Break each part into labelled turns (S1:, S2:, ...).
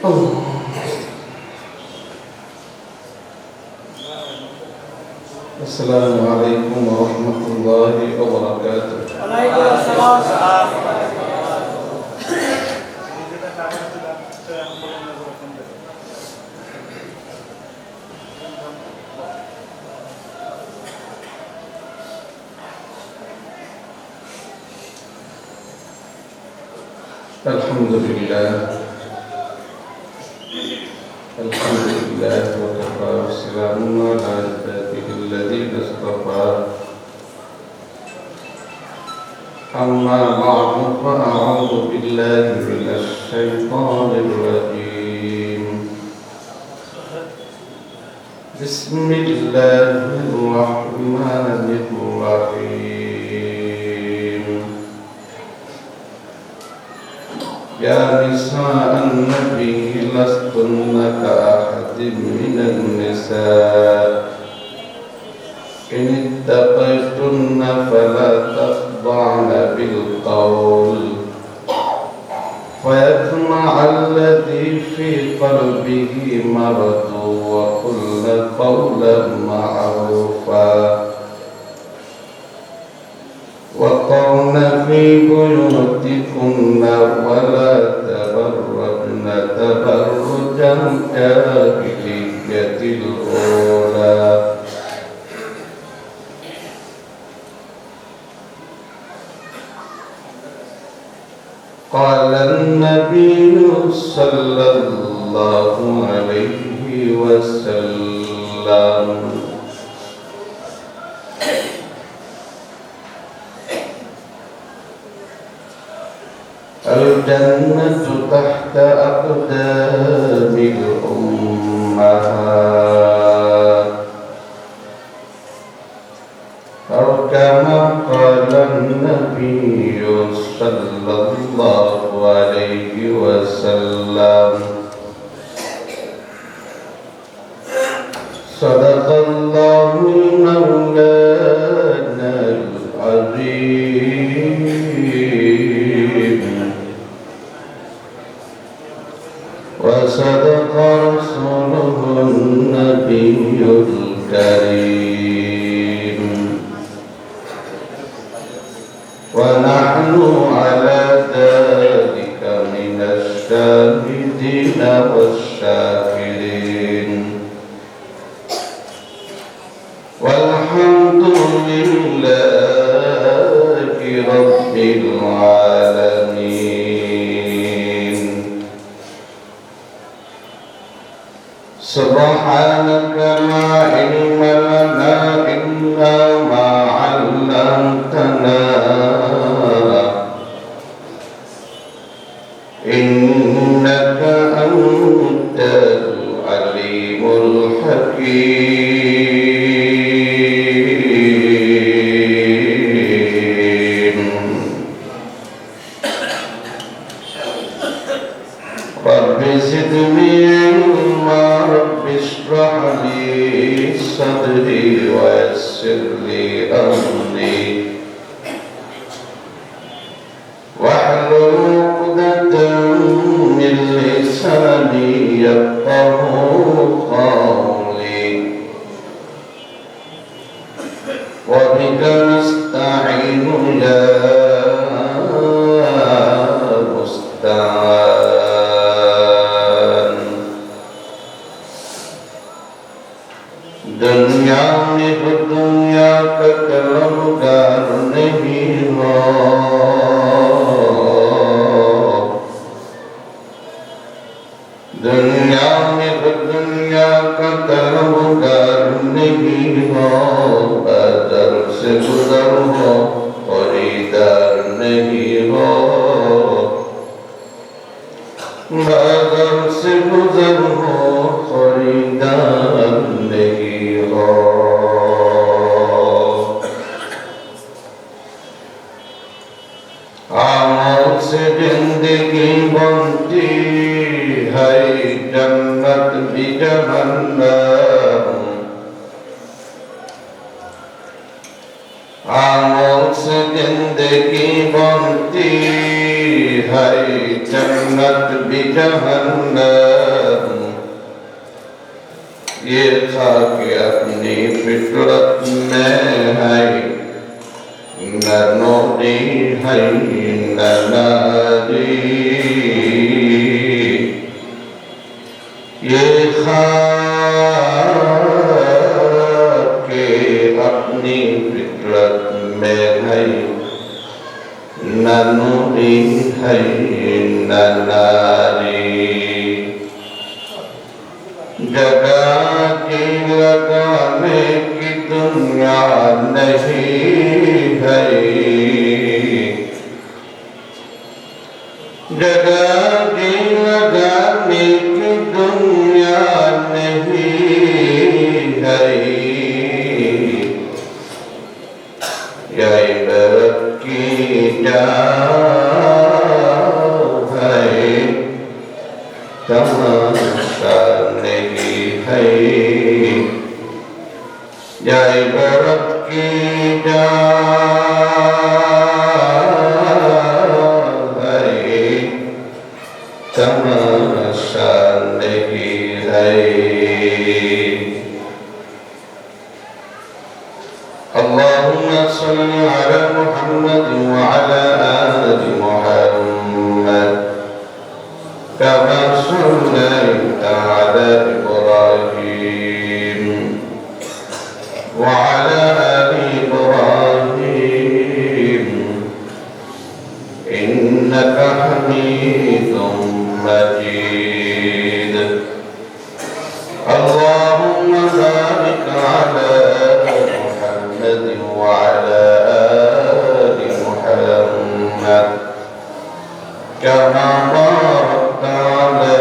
S1: السلام عليكم ورحمة الله وبركاته.
S2: وعليكم السلام.
S1: الحمد لله وكفى وسلام على عباده الذين اصطفى. أما بعد فأعوذ بالله من الشيطان الرجيم. بسم الله الرحمن الرحيم. يا نساء النبي لستن كأحد من النساء إن اتقيتن فلا تخضعن بالقول فيطمع الذي في قلبه مرض وقلن قولا معروفا وقرن في بيوتكن ولا تبرجن تبرج الجاهلية الأولى قال النبي صلى الله عليه وسلم الجنة تحت أقدام الأمهات أو كما قال النبي صلى الله عليه وسلم. صدق الله مولانا العظيم وصدق رسوله النبي الكريم ونحن على ذلك من الشاهدين والشاكرين والحمد لله رب العالمين. سبحانك لا علم لنا إلا ما علمتنا إنك أنت العليم الحكيم. رب زدني علما رب اشرح لي صدري ويسر لي أمري واحلل عقدة من لساني يفقهوا قولي وبك نستعين يا مستعان. दुनिया में तो दुनिया का तलबगार नहीं हो दुनिया में तो दुनिया का तलबगार नहीं हो बदर से गुजर हो खरीदार नहीं हो बदर से गुजर हो खरीदार नहीं हो। आमों से जिंदगी बनती है जन्नत भी जहन्नम आमों से जिंदगी बनती है जन्नत भी जहन्नम, ये था कि अपनी फितरत में है न नूरी है न नारी, ये था कि अपनी फितरत में है न नूरी है न नारी, जगह की लगाने की दुनिया नहीं है, जगह की लगाने की दुनिया नहीं है, यह इबारत की जा है तमाशा नहीं है, यह इबारत की जा है तमाशा नहीं है। اللهم صل على محمد وعلى آل محمد كما صليت على إبراهيم وعلى آل إبراهيم إنك حميد مجيد. اللهم بارك على محمد وعلى آل محمد كما باركت على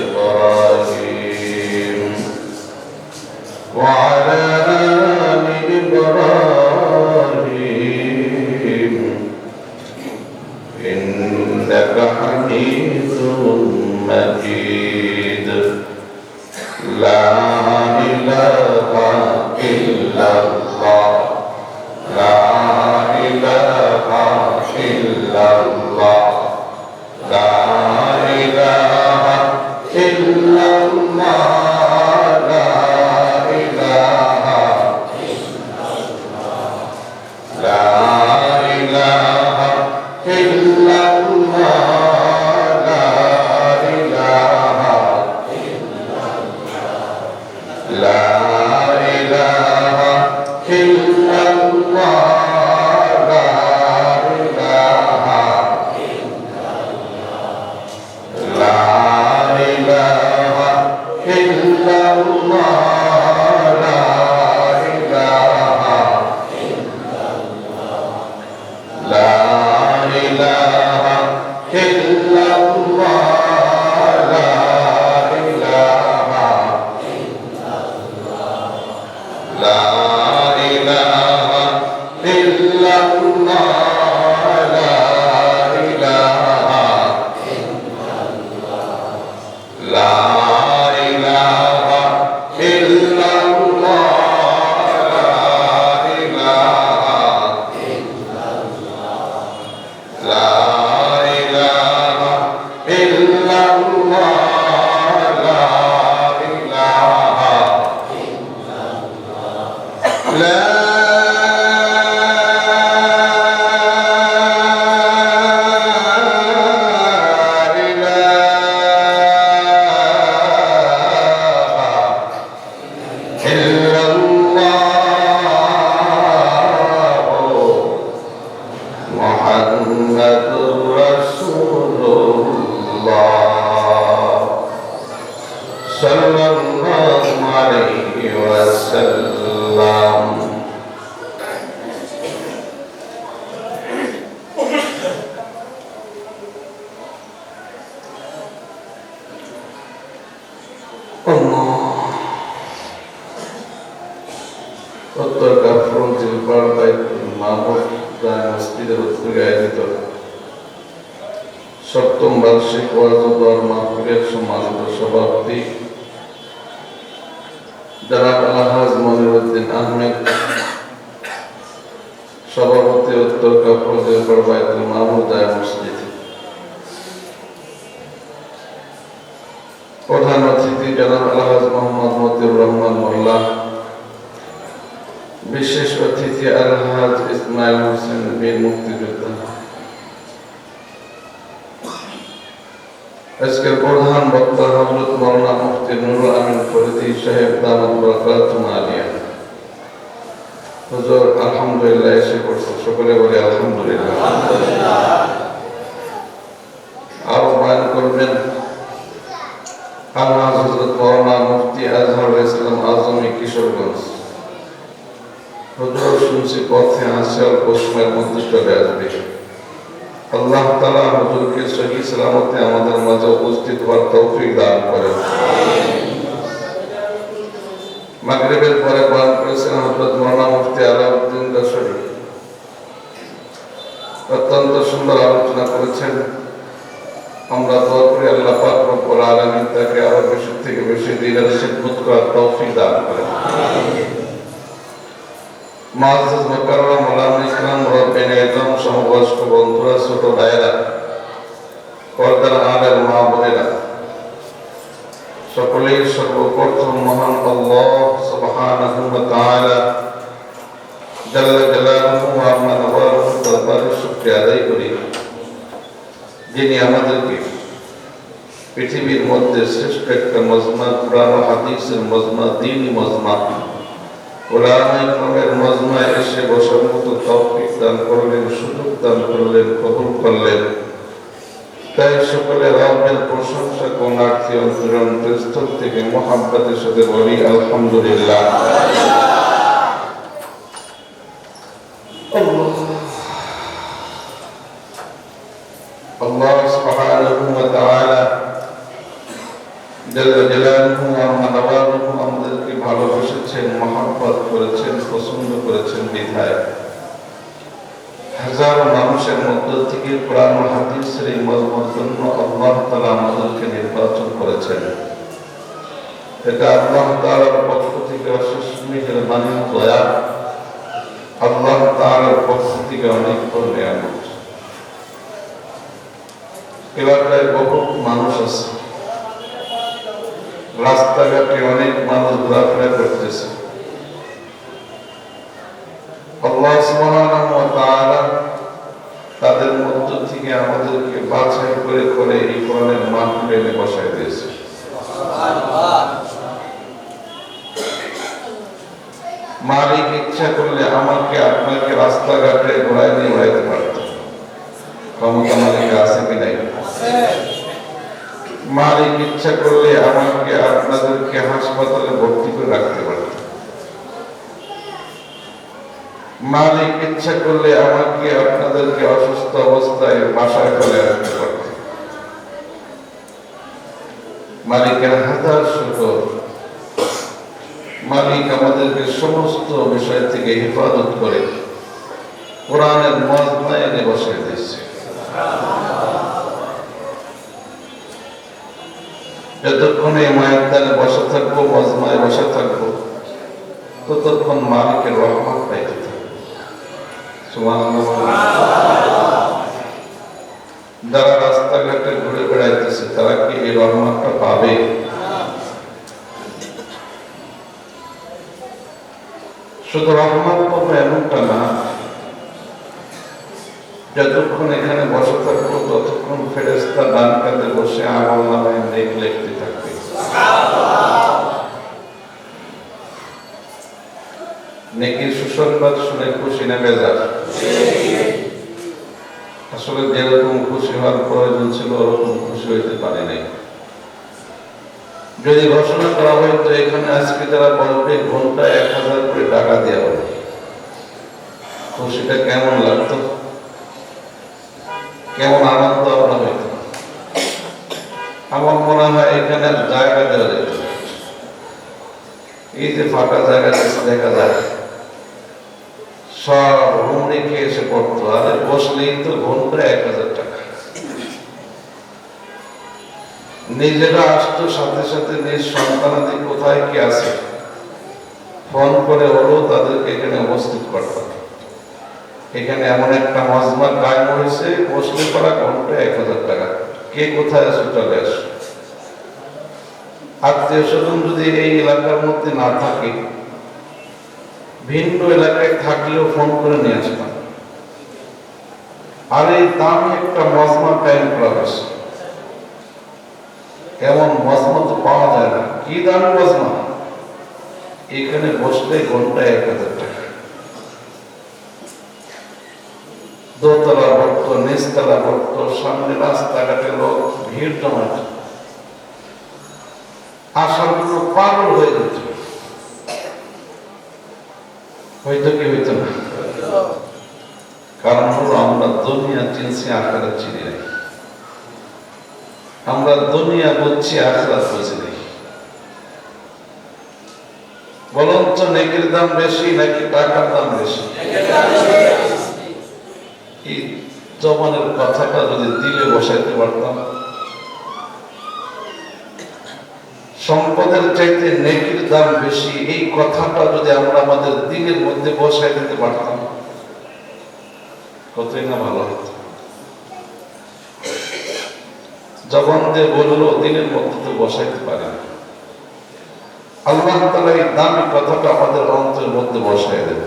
S1: إبراهيم وعلى آل إبراهيم إنك حميد مجيد. لا إله إلا الله، لا إله إلا الله، لا إله إلا الله، لا إله لا إله إلا الله، لا إله لا إله إلا الله، لا إله لا إله إلا الله، لا إله لا إله إلا الله، لا إله لا إله إلا الله، لا إله لا إله إلا الله، لا إله إلا الله، لا إله لا إلا الله محمد رسول الله صلى الله عليه وسلم. উত্তর কাফরুল জিলপার বাইতুল মামুর মসজিদের উদ্যোগে আয়োজিত সপ্তম বার্ষিক ওয়াজ ও দোয়ার মাহফিলের সম্মানিত সভাপতি জনাব আলহাজ মনিরউদ্দিন আহমেদ, সভাপতি উত্তর কাফরুল জিলপার বাইতুল মামুর মসজিদ, প্রধান অতিথি জনাব আলহাজ মোহাম্মদ মতিউর রহমান মোল্লা, বিশেষ অতিথি আলহাজ ইসমাইল হোসেন বীর মুক্তিযোদ্ধা, আজকের প্রধান বক্তা হযরত মাওলানা মুফতি নুরুল আমিন ফরিদী সাহেব দামাত বরকাতুহু আলিয়া। হুজুর আলহামদুলিল্লাহ এসে পড়ছে, সকলে বলে আলহামদুলিল্লাহ। আরো বয়ান করবেন আলহাজ হযরত মাওলানা মুফতি আজহারুল ইসলাম আজমি কিশোরগঞ্জ। হুজুর শুনছি পথে আসছে, অল্প সময়ের মধ্যে চলে আসবে। আল্লাহ তাআলা হুজুরকে সহি সালামতে আমাদের মাঝে উপস্থিত হওয়ার তৌফিক দান করেন। মাগরিবের পরে বয়ান করেছেন হযরত মাওলানা মুফতি আলাউদ্দিন দশরী। অত্যন্ত সুন্দর আলোচনা করেছেন। আমরা দোয়া করি আল্লাহ পাক রব্বুল আলামিন তাকে আরো বেশি থেকে বেশি দ্বীনের খিদমত করার তৌফিক দান করেন। মুআজ্জাজ মুকাররম ওলামা ইকরাম মুরাব্বিন ইজম সমবয়স্ক বন্ধুরা, ছোট ভাইয়েরা, পর্দার আড়ালের মা বোনেরা, সকলেই সর্বপ্রথম মহান আল্লাহ সুবহানাহু ওয়া তাআলা জাল্লা জালালুহু ওয়া আমানাহু দরবারে শুকরিয়া আদায় করি, যিনি আমাদেরকে পৃথিবীর মধ্যে শ্রেষ্ঠ একটা মজমা, কুরআন ও হাদিসের মজমা, দ্বীনি মজমা, ওলামা ইকরামের মজমায় এসে বসার মতো তৌফিক দান করলেন, সুযোগ দান করলেন, কবুল করলেন। তাই সকলে রবের প্রশংসা করুণার্থী অন্তরস্থল থেকে মুহাব্বতের সাথে বলি আলহামদুলিল্লাহ। আল্লাহ সুবহানাহু ওয়া তাআলা জাল্লা জালালুহু ওয়া মানাওয়ালুহু আমাদেরকে ভালোবেসেছেন, মহব্বত করেছেন, পছন্দ করেছেন বিধায় হাজারো মানুষের মধ্য থেকে কোরআন ও হাদিসের এই মজমার জন্য আল্লাহ তাআলা আমাদেরকে নির্বাচন করেছেন। এটা আল্লাহ তাআলার পক্ষ থেকে অশেষ মেহেরবানি ও দয়া, আল্লাহ তাআলার পক্ষ থেকে অনেক বড় নিয়ামত। এলাকায় বহু মানুষ আছে, রাস্তাঘাটে অনেক মানুষ ঘোরাফেরা করতেছে। আল্লাহ সুবহানাহু ওয়া তাআলা তাদের মধ্য থেকে আমাদেরকে বাছাই করে করে এই কোরআনের মাহফিলে বসায় দিয়েছে। মালিক ইচ্ছা করলে আমাকে আপনাকে রাস্তাঘাটে ঘোরায় নিয়ে বেড়াতে পারত, ক্ষমতা মালিক আছে কি নাই? মালিক ইচ্ছা করলে আমাকে আপনাদেরকে হাসপাতালে ভর্তি করে রাখতে পারত, মালিক ইচ্ছা করলে আমাকে আপনাদেরকে অসুস্থ অবস্থায় বাসায় ফেলে রাখতে পারত। মালিকের হাজার শুকর, মালিক আমাদেরকে সমস্ত বিষয় থেকে হেফাজত করে কোরআনের মজমায় এনে বসিয়ে দিয়েছে। যতক্ষণে মায়ের দ্বারে বসে থাকবো, মজমায় বসে থাকবো, ততক্ষণ মালিকের রহমত পাইতে থাকবো। যারা রাস্তাঘাটে ঘুরে বেড়াইতেছে তারা কি এই রহমতটা পাবে? শুধু রহমত পাবো এমনটা না, যতক্ষণ এখানে বসে থাকবো ততক্ষণ ফেরেশতা ডান কাঁধে বসে আমলনামায় নেক লিখতে থাকবে। নেকির সুসংবাদ শুনে খুশি না বেজার? আসলে যেরকম খুশি হওয়ার প্রয়োজন ছিল ওরকম খুশি হইতে পারি নাই। যদি ঘোষণা করা হয়তো এখানে আজকে যারা বলবে ঘন্টায় 1000 করে টাকা দেওয়া হবে, খুশিটা কেমন লাগতো, কেমন আনন্দ আমরা হইত? আমার মনে হয় এখানে জায়গা দেওয়া যেত। এই যে ফাঁকা জায়গা দেখা যায়, সব রুম রেখে এসে পড়তো, আর বসলেই তো ঘন্টায় 1000 টাকা। নিজেরা আসতো, সাথে সাথে নিজ সন্তানাদি কোথায় কি আছে ফোন করে হলেও তাদেরকে এখানে উপস্থিত করতাম। এখানে এমন একটা মজমা কায়েম হয়েছে, বসলে পড়া ঘন্টায় 1000 টাকা। কে কোথায় আছে চলে আসে। আত্মীয় স্বজন যদি এই এলাকার মধ্যে না থাকে, ভিন্ন এলাকায় থাকলেও ফোন করে নিয়ে আসতাম। আর এই দামি একটা মজমা কায়েম করা হয়েছে। এমন মজমা তো পাওয়া যায় না। কি দামি মজমা! এখানে বসলে ঘন্টায় 1000 টাকা। দোতলা ভর্ত, নিচতলা ভর্ত, সামনে রাস্তাঘাটে লোক, ভিড় জমাট। আসার জন্য পাগল হয়ে যেত। হয়তো কি হইতো না? কারণ হলো আমরা দুনিয়া চিনছি, আখিরাত চিনি নাই। আমরা দুনিয়া বুঝছি, আখিরাত বুঝি নাই। বলুন তো, নেকির দাম বেশি নাকি টাকার দাম বেশি? এই জবানের কথাটা যদি দিলে বসাইতে পারতাম, সম্পদের চাইতে নেকির দাম বেশি, এই কথাটা যদি আমরা আমাদের দিলের মধ্যে বসাই দিতে পারতাম, কতই না ভালো হতো। জবান দিয়ে বললো, দিলের মধ্যে তো বসাইতে পারে না। আল্লাহ তাআলা এই দামি কথাটা আমাদের অন্তরের মধ্যে বসাই দেবে।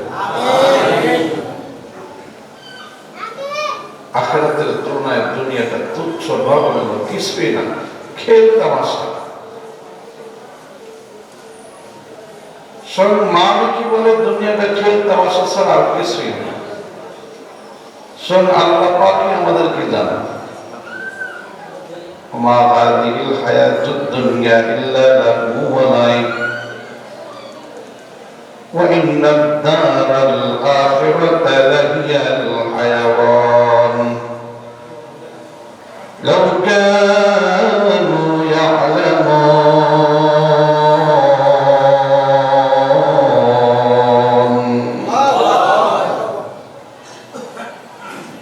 S1: আখিরাতের তুলনায় দুনিয়াটা তুচ্ছ, নগণ্য, কিছুই না, খেল তামাশা। স্বয়ং মালিকই বলে দুনিয়াটা খেল তামাশা ছাড়া আর কিছুই না। স্বয়ং আল্লাহ পাকই আমাদেরকে জানেন। মা হাদিহিল হায়াতুদ দুনিয়া ইল্লা লাহু ওয়া লাইব ওয়া ইন্নাদ দারাল আখিরাতা লাহিয়াল হায়াওয়ান লাউ কানু ইয়ালামুন।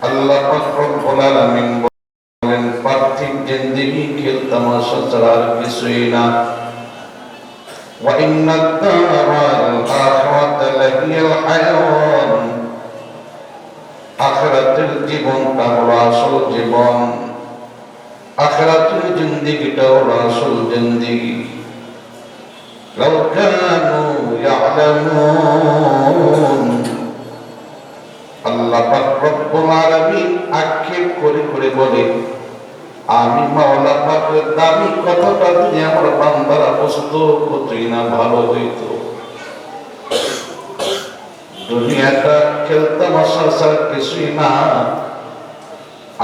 S1: আল্লাহ পাক রব্বুল আলামিন বলেন, পার্থিব জিন্দেগি খেল তামাশা ছাড়া আর কিছুই না। ওয়া ইন্নাদ দারাল আখিরাতা লাহিয়াল হায়াওয়ান, আখিরাতের জীবনটা হলো আসল জীবন, আখিরাতের জিন্দেগিটা হলো আসল জিন্দেগি। লাউ কানু ইয়ালামুন। আল্লাহ পাক রব্বুল আলামিন আক্ষেপ করে করে বলে, আমি মাওলা পাকের দামি কথাটা যদি আমার বান্দারা বুঝতো, কতই না ভালো হইতো। দুনিয়াটা খেলতামাশা ছাড়া কিছুই না,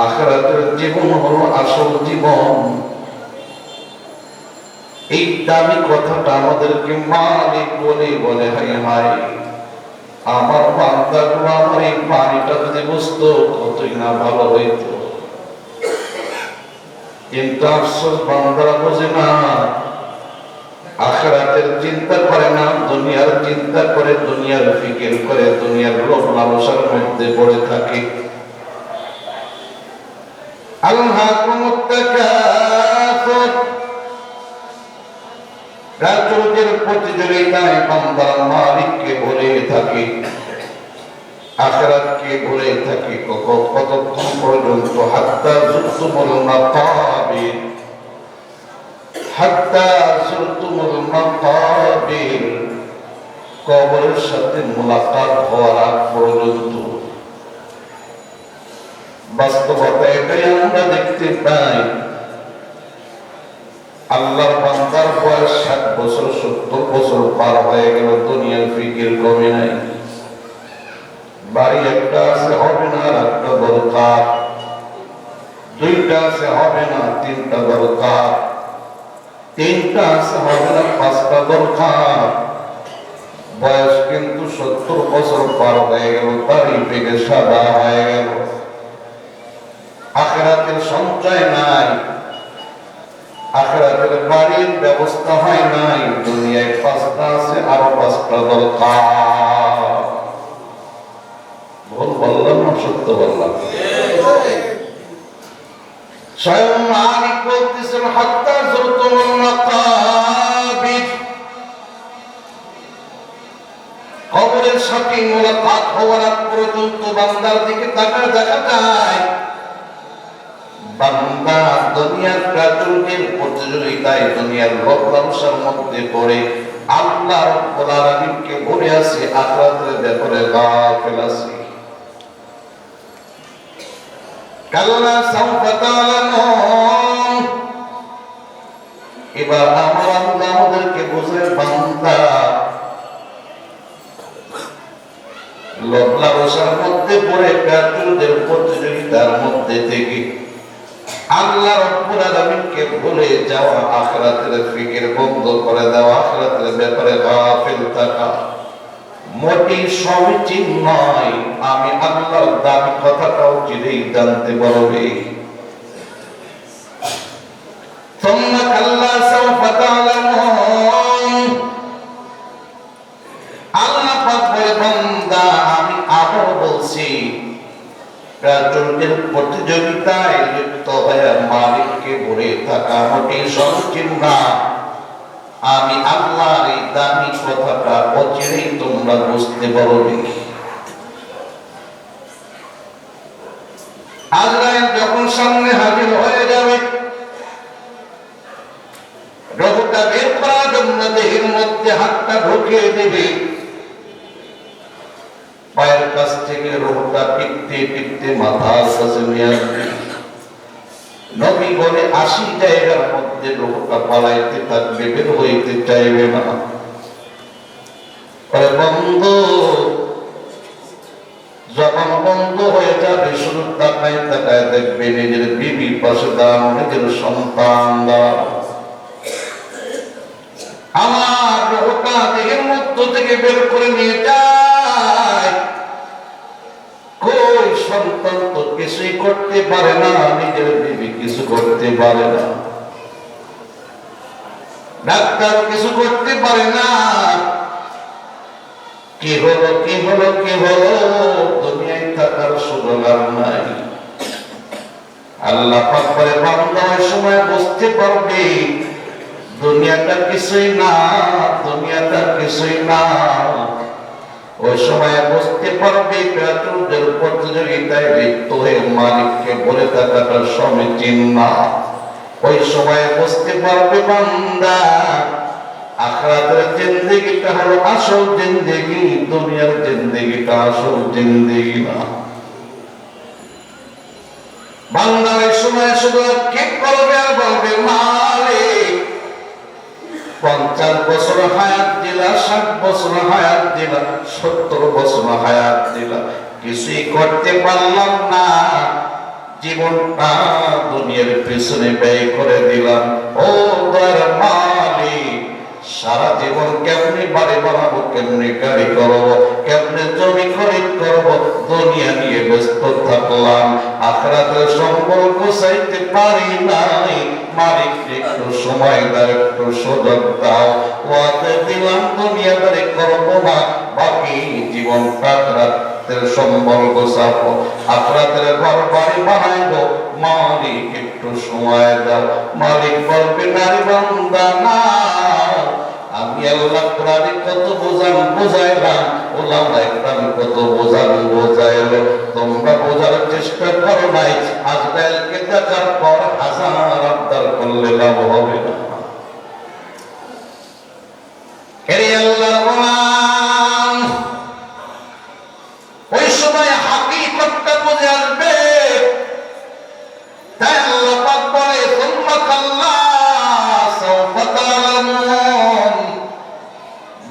S1: আখিরাতের জীবন হলো আসল জীবন। এই দামি কথাটা আমাদেরকে মালিক বলে বলে, হায় হায়, আমার বান্দাগুলো আমার এই পানিটা যদি বুঝতো, কতই না ভালো হইতো। কিন্তু আফসোস, বান্দারা বোঝে না, আখিরাতের চিন্তা করে না, দুনিয়ার চিন্তা করে, দুনিয়ার ফিকির করে, দুনিয়ার লোভ লালসার মধ্যে পড়ে থাকে। আলহাকুমুত তাকাসুর, রাজুকের প্রতিযোগিতায় বান্দারা মালিককে ভুলে থাকে, আখিরাতকে ভুলে থাকে। কতক্ষণ পর্যন্ত? হাত্তা যুরতুমুল মাকাবির, হাত্তা যুরতুমুল মাকাবির, কবরের সাথে মুলাকাত হওয়ার আগ পর্যন্ত। বাস্তবতা এটাই আমরা দেখতে পাই। আল্লাহর বান্দার বয়স 60 বছর 70 বছর পার হয়ে গেল, দুনিয়ার ফিকির কমে নাই। বাড়ি একটা আছে, হবে না, আর একটা দরকার। দুইটা আছে, হবে না, তিনটা দরকার। তিনটা আছে, হবে না, 5টা দরকার। বয়স কিন্তু 70 বছর পার হয়ে গেল, দাড়ি পেকে সাদা হয়ে গেল। আখিরাতের সঞ্চয় নাই, আখিরাতের বাড়ির ব্যবস্থা হয় নাই। দুনিয়ায় 5টা আছে, আরো 5টা দরকার। ভুল বললাম না সত্য বললাম? স্বয়ং মালিক বলতেছেন, হাত্তা যুরতুমুল মাকাবির, কবরের সাথে মুলাকাত হওয়ার আগ পর্যন্ত বান্দার দিকে তাকায় দেখা যায় বান্দা দুনিয়ার প্রাচুর্যের প্রতিযোগিতায় দুনিয়ার লোভ লালসার মধ্যে পড়ে আল্লাহ রাব্বুল আলামিনকে ভুলে আছে, আখিরাতের ব্যাপারে গাফিল আছে। কাল্লা সাউফা তা'লামুন। এবার আমার আল্লাহ আমাদেরকে বোঝায়, বান্দা লোভ লালসার মধ্যে পড়ে প্রাচুর্যের প্রতিযোগিতার মধ্যে থেকে আল্লাহ রাব্বুল আলামিনকে ভুলে যাওয়া, আখিরাতের ফিকির বন্ধ করে দেওয়া, আখিরাতের ব্যাপারে গাফিল থাকা মোটেই সমীচীন নয়। আমি আল্লাহর দামি কথাটাও চিরেই জানতে পারবে। সুম্মা কাল্লা সাউফা তা'লামুন। আল্লাহ পাক বলে, বান্দা আমি আবার বলছি, প্রাচুর্যের প্রতিযোগিতায় লিপ্ত হয়ে মালিককে ভুলে থাকা মোটেই সমীচীন না। আমি আল্লাহর এই দামি কথাটা অচিরেই তোমরা বুঝতে পারবে। আজরাইল যখন সামনে হাজির হয়ে যাবে, রূহটা বের করার জন্য দেহের মধ্যে হাতটা ঢুকিয়ে দেবে, পায়ের কাছ থেকে রূহটা টিপতে টিপতে মাথার কাছে নিয়ে আসবে। নবী বলে ৮০ জায়গার মধ্যে রূহটা পালাইতে থাকবে, বের হইতে চাইবে না। বন্ধু যখন বন্ধ হয়ে যাবে, শুধু তাকায় তাকায় দেখবে নিজের বিবি পাশে দাঁড়ানো, নিজের সন্তান দাঁড়ানো। আমার রূহটা দেহের মধ্য থেকে বের করে নিয়ে যায়, কই সন্তান তো কিছুই করতে পারে না, নিজের বিবি কিছু করতে পারে না, ডাক্তার কিছু করতে পারে না। কি হলো কি হলো কি হলো, দুনিয়ায় থাকার সুযোগ আর নাই। আল্লাহ পাক বলে, বান্দা ওই সময় বুঝতে পারবে দুনিয়াটা কিছুই না, দুনিয়াটা কিছুই না। ওই সময় বুঝতে পারবে প্রাচুর্যের প্রতিযোগিতায় লিপ্ত হয়ে মালিককে বলে থাকাটা সমীচীন না। ওই সময় বুঝতে পারবে বান্দা আখিরাতের জিন্দেগিটা হলো আসল জিন্দেগি, দুনিয়ার জিন্দেগিটা আসল জিন্দেগি না। বান্দা ওই সময় শুধু কি করবে আর বলবে, মালিক 50 বছর হায়াত দিলা, 60 বছর হায়াত দিলা, 70 বছর হায়াত দিলা, কিছুই করতে পারলাম না, জীবনটা দুনিয়ার পেছনে ব্যয় করে দিলাম। ও দয়ার মালিক, সারা জীবন কেমনি বাড়ি বানাবো, কেমনি গাড়ি করবো, কেমনে জমি খরিদ করবো, দুনিয়া নিয়ে ব্যস্ত থাকলাম, আখিরাতের সম্পর্ক চাইতে পারি নাই। মালিক একটু সময় দাও, একটু সুযোগ দাও, ওয়াদা দিলাম দুনিয়াদারি করবো না, বাকি জীবনটা আখিরাতের সম্পর্ক চাপো, আখিরাতের ঘর বাড়ি বানাইবো, মালিক একটু সময় দাও। মালিক বলবে, নারী বান্দা না, আমি আল্লাহ কোরআনে কত বুঝাইলাম, ওলামা একরাম কত বুঝাইলো, তোমরা বোঝার চেষ্টা করো নাই। আজরাইলকে দেখার পর হাজার আবদার করলে লাভ হবে না। হে আল্লাহর গোলাম, ওই সময় হাকিকতটা বুঝে আসবে। তাই আল্লাহ পাক বলে, সুম্মা কাল্লা সাউফা তা'লামুন।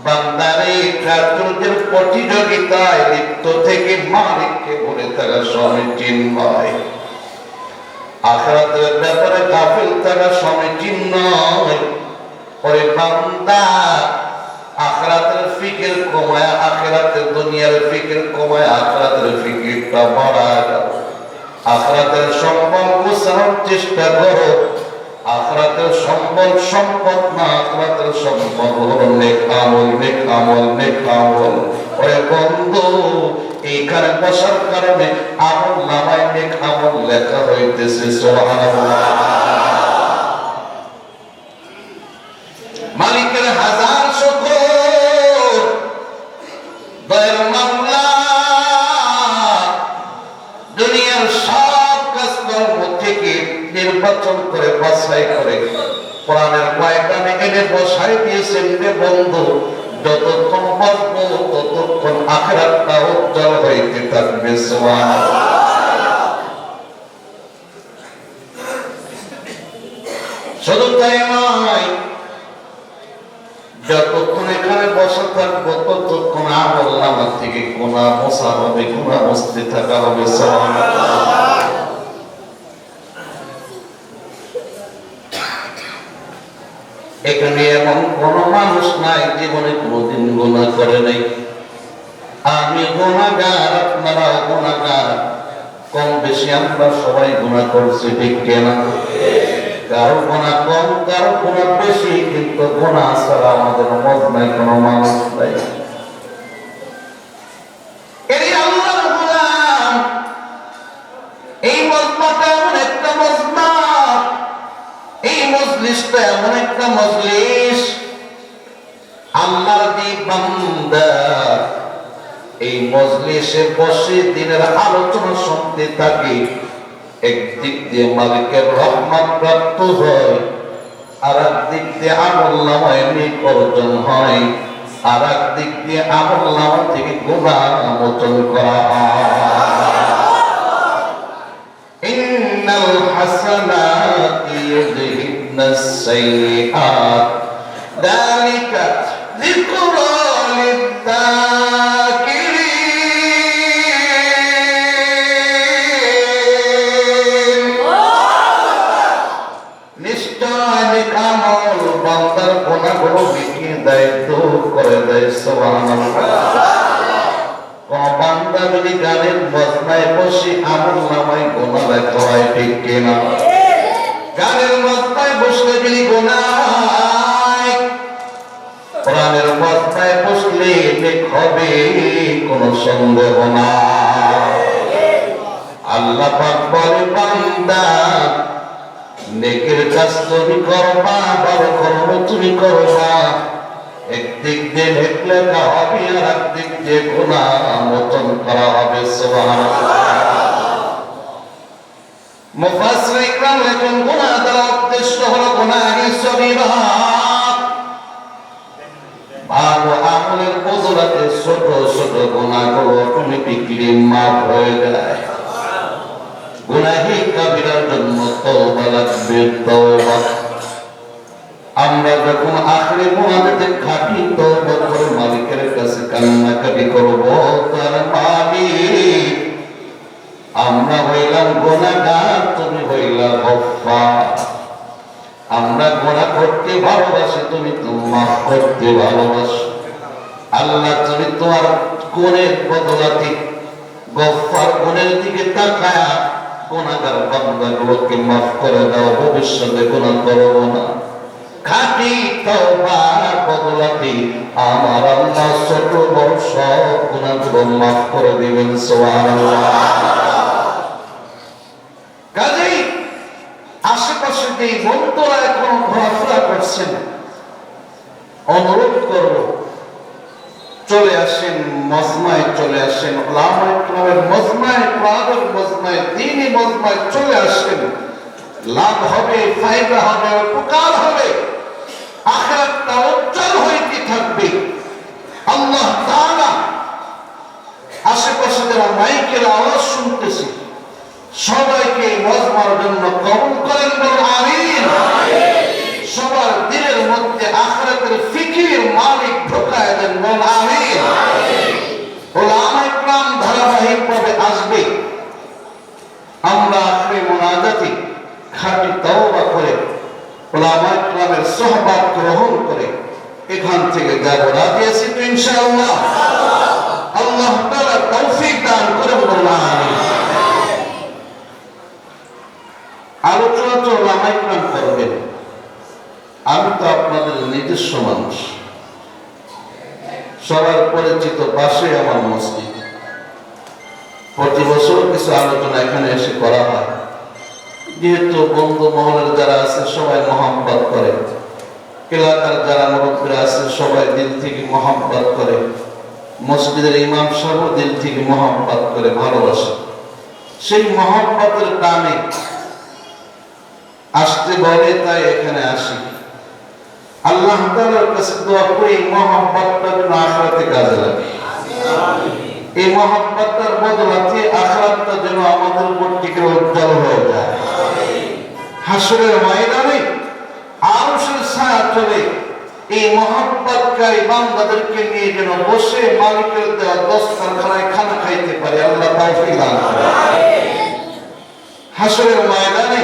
S1: বান্দারে প্রাচুর্যের প্রতিযোগিতায় লিপ্ত থেকে মালিককে ভুলে থাকা সমীচীন নয়, আখিরাতের ব্যাপারে গাফিল থাকা সমীচীন নয়। ওরে বান্দা, আখিরাতের ফিকির কমায়, আখিরাতের দুনিয়ার ফিকির কমায়, আখিরাতের ফিকিরটা বাড়ায় দাও। আখিরাতের সম্পর্ক চাওয়ার চেষ্টা করো। আখিরাতের সম্পদ না, আখিরাতের সম্পদ হলো নেক আমল, নেক আমল, নেক আমল। ওরে বন্ধু, এইখানে বসার কারণে আমল নামায় নেক আমল লেখা হইতেছে। সুবহানাল্লাহ। মালিকের হাজার শুকর, দয়ার মাওলা দুনিয়ার সব কাজকর্ম থেকে থেকে নির্বাচন করে বাছাই করে কোরআনের ময়দানে এনে বসাই দিয়েছেন রে বন্ধু। যতক্ষণ বাঁচবো ততক্ষণ আখিরাতটা উজ্জ্বল হইতে থাকবে। সুবহানাল্লাহ। শুধু তাই নয়, যতক্ষণ এখানে বসে থাকবো ততক্ষণ আমলনামা থেকে গুনাহ মোছা হবে, গুনাহ মুছতে থাকা হবে। সুবহানাল্লাহ। এখানে এমন কোন মানুষ নাই জীবনে কোনদিন গুনাহ করে নাই। আমি গুনাহগার, আপনারাও গুনাহগার, কম বেশি আমরা সবাই গুনাহ করছি, ঠিক কিনা? কারো গুনাহ কম, কারো গুনাহ বেশি, কিন্তু গুনাহ ছাড়া আমাদের মজমায় কোনো মানুষ নাই। এই আল্লাহর গোলাম, এই মজমাটা এমন একটা মজমা, এই মজলিসটা এমন একটা মজলিস, আল্লাহর যে বান্দা এই মজলিসে বসে দিনের আলোচনা শুনতে থাকে, একদিক দিয়ে মালিকের রহমত প্রাপ্ত হয়, আর একদিক দিয়ে আমলনামায় নেক অর্জন হয়, আর একদিক দিয়ে আমলনামা থেকে গুনাহ মোচন করা হয়। ইন্নাল হাসানাতি ইউযহিবনাস সাইয়্যাত যালিকা যিকরা লিয-যাকিরিন। নিশ্চয় নেক আমল বান্দার গুনাহগুলো মিটিয়ে দেয়, দূর করে দেয়। সুবহানাল্লাহ। কোন বান্দা যদি গানের মজমায় বসে আমলনামায় গুনাহ লেখা হয়, ঠিক কিনা? গানের মজমায় বসলে যদি গুনাহ হয়, কোরআনের মজমায় বসলে নেক হবে, কোনো সন্দেহ নাই। আল্লাহ পাক বলে, বান্দা নেকের কাজ তুমি করবা, ভালো কর্ম তুমি করবা, একদিক দিয়ে নেক লেখা হবে, আর একদিক দিয়ে গুনাহ মোচন করা হবে। সুবহানাল্লাহ। মুফাসসির ইকরাম লেখেন, গুনাহ দ্বারা উদ্দেশ্য হলো গুনাহে সগীরা, ভালো আমলের বদলাতে ছোট ছোট গুনাহগুলো অটোমেটিক্যালি মাফ হয়ে যায়। গুনাহে কাবিরার জন্য তওবা লাগবে, তওবা। আমরা যখন আখিরে মুনাজাতে খাঁটি তওবা করে মালিকের কাছে কান্নাকাটি করব, তার মালিক আমরা হইলাম গুনাহগার, তুমি হইলা গফফার। আমরা গুনাহ করতে ভালোবাসি, তুমি তো মাফ করতে ভালোবাসো। আল্লাহ তুমি তোমার গুণের বদলাতে গফফার গুণের দিকে তাকায়া গুনাহগার বান্দাগুলোকে মাফ করে দাও, ভবিষ্যতে গুনাহ করব না। খাঁটি তওবার বদলাতে আমার আল্লাহ ছোট বড় সব গুনাহগুলো মাফ করে দিবেন। সুবহানাল্লাহ। কাজেই আশেপাশে যে বন্ধুরা এখন ঘোরাফেরা করছেন, অনুরোধ করব চলে আসেন মজমায়, চলে আসেন উলামায়ে কেরামের মজমায়, কোরআনের মজমায়, দ্বীনি মজমায় চলে আসেন। লাভ হবে, ফায়দা হবে, উপকার হবে, আখিরাতটা উজ্জ্বল হইতে থাকবে। আল্লাহ তাআলা আশেপাশে যারা মাইকের আওয়াজ শুনতেছে সবাইকে মজমার জন্য কবুল করেন, বলুন আমিন। সবার দিলের মধ্যে আখিরাতের ফিকির মালিক ঢোকায় দেন, বলুন আমিন। উলামায়ে কেরাম ধারাবাহিকভাবে আসবে। আমরা আখিরে মুনাজাতে খাঁটি তওবা করে উলামায়ে কেরামের সোহবত গ্রহণ করে এখান থেকে যাব। রাজি আছি তো ইনশাআল্লাহ? আল্লাহ তাআলা তৌফিক দান করেন, বলুন আমিন। আলোচনা তো উলামায়ে কেরাম করবেন, আমি তো আপনাদের নিজস্ব মানুষ, সবার পরিচিত, পাশে আমার মসজিদ। প্রতি বছর কিছু আলোচনা এখানে এসে করা হয়, যেহেতু বন্ধু মহলের যারা আছে সবাই মহব্বত করে, এলাকার যারা মুরব্বীরা আছে সবাই দিল থেকে মহব্বত করে, মসজিদের ইমাম সাহেব দিল থেকে মহব্বত করে, ভালোবাসে। সেই মহব্বতের টানে আসতে বলে তাই এখানে আসি। আল্লাহ তাআলার কাছে দোয়া করি মহব্বতটা যেন আখিরাতে কাজে লাগে। এই মহব্বতটার বদলাতে আখিরাতটা যেন আমাদের উপর থেকে উজ্জ্বল হয়ে যায়। হাসরের ময়দানে আরশের ছায়াতলে এই মহব্বতকারী বান্দাদেরকে নিয়ে যেন বসে মালিকের দেওয়া দস্তরখানায় খানা খাইতে পারে। আল্লাহ তৌফিক দান করেন। হাসরের ময়দানে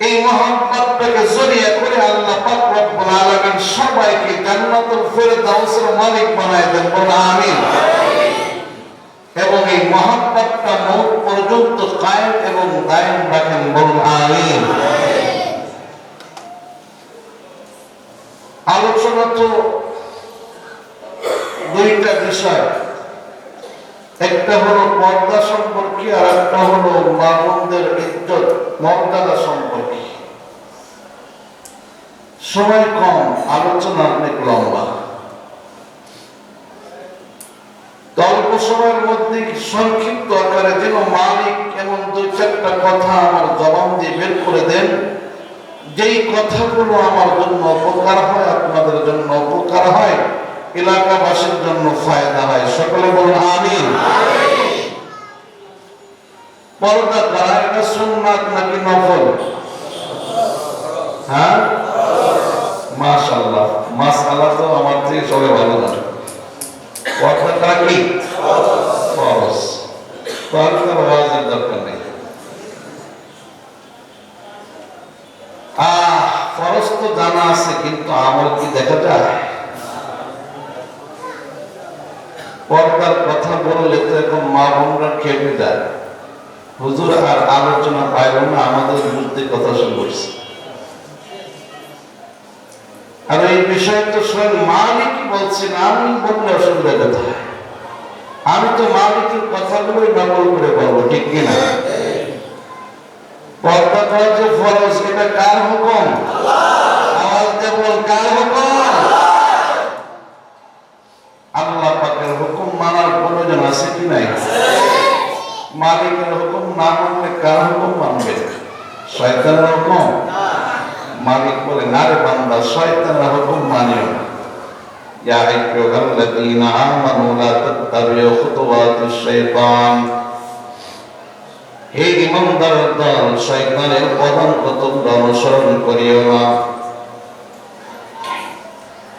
S1: এই মহব্বতটাকে জড়িয়ে করে আল্লাহ পাক রব্বুল আলামিন সবাইকে জান্নাতুল ফেরদাউসের মালিক বানায় দেন। বলুন আমিন। এবং এই মহব্বতটা মওত পর্যন্ত কায়েম এবং দায়েম রাখেন। বলুন আমিন। আলোচনা তো দুইটা বিষয়, একটা হলো পর্দা সম্পর্কে আর একটা হলো মা বোনদের ইজ্জত মর্যাদা সম্পর্কে। সময় কম, আলোচনা অনেক লম্বা। অল্প সময়ের মধ্যে সংক্ষিপ্ত আকারে যেন মালিক এমন দুই চারটা কথা আমার জবান দিয়ে বের করে দেন, যেই কথাগুলো আমার জন্য উপকার হয়, আপনাদের জন্য উপকার হয়, এলাকাবাসীর জন্য ফায়দা হয়। সকলে বলুন আমিন। পর্দা করা এটা সুন্নাত নাকি নফল? হ্যাঁ, মাশাআল্লাহ। মাশাআল্লাহ তো আমার থেকে সবাই ভালো জানে। পর্দাটা কি ফরজ, পর্দার ওয়াজিব দরকার নেই। ফরজ তো জানা আছে, কিন্তু আমল কি দেখা যায়? পর্দার কথা বললে তো এখন মা বোনরা খেপে যায়, হুজুর আর আলোচনা পাইল না, আমাদের বুঝতে কথা শুরু করছে। আর এই বিষয় তো স্বয়ং মালিকই বলছেন, আমি বললে অসুবিধা কোথায়? আমি তো মালিকের কথাগুলোই নকল করে বলবো, ঠিক কিনা? পর্দা করা যে ফরজ, এটা কার হুকুম? আওয়াজ দিয়ে বল, কার হুকুম? আল্লাহ পাকের হুকুম মানার প্রয়োজন আছে কি নাই? মালিকের হুকুম না মানলে কার হুকুম মানবে? শয়তানের হুকুম? মালিক বলে, না রে বান্দা, শয়তানের হুকুম মানিও না। ইয়া আইয়ুহাল্লাযীনা আমানু লা তাত্তাবিউ খুতুওয়াতিশ শাইতান। হে ঈমানদার দল, শয়তানের পদাঙ্ক তোমরা অনুসরণ করিও না।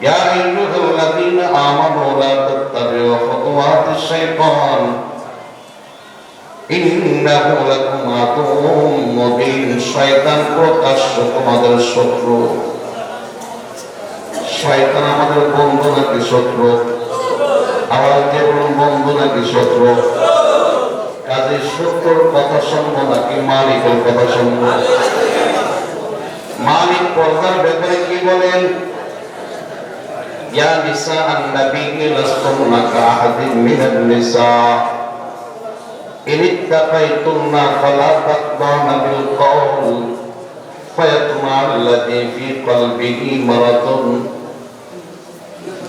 S1: ইয়া আইয়ুহাল্লাযীনা আমানু লা তাত্তাবিউ খুতুওয়াতিশ শাইতান ইন্নাহু লাকুম আদুউম মুবিন। শয়তান প্রকাশ্য তোমাদের শত্রু। শয়তান আমাদের বন্ধু নাকি শত্রু? আওয়াজ দিয়ে বলুন, বন্ধু নাকি শত্রু? কাজে শত্রুর কথা শুনবো নাকি মালিকের কথা শুনবো? মালিক পর্দার ব্যাপারে কি বলেন? ইয়া নিসা আন-নবী লাস্তুন্না কাআহাদিন মিনান নিসা ইন ইত্তাকাইতুন্না ফালা তাকদানা বিল কওল ফায়াতমা আল্লাযী ফী কলবিহি মারাদুন।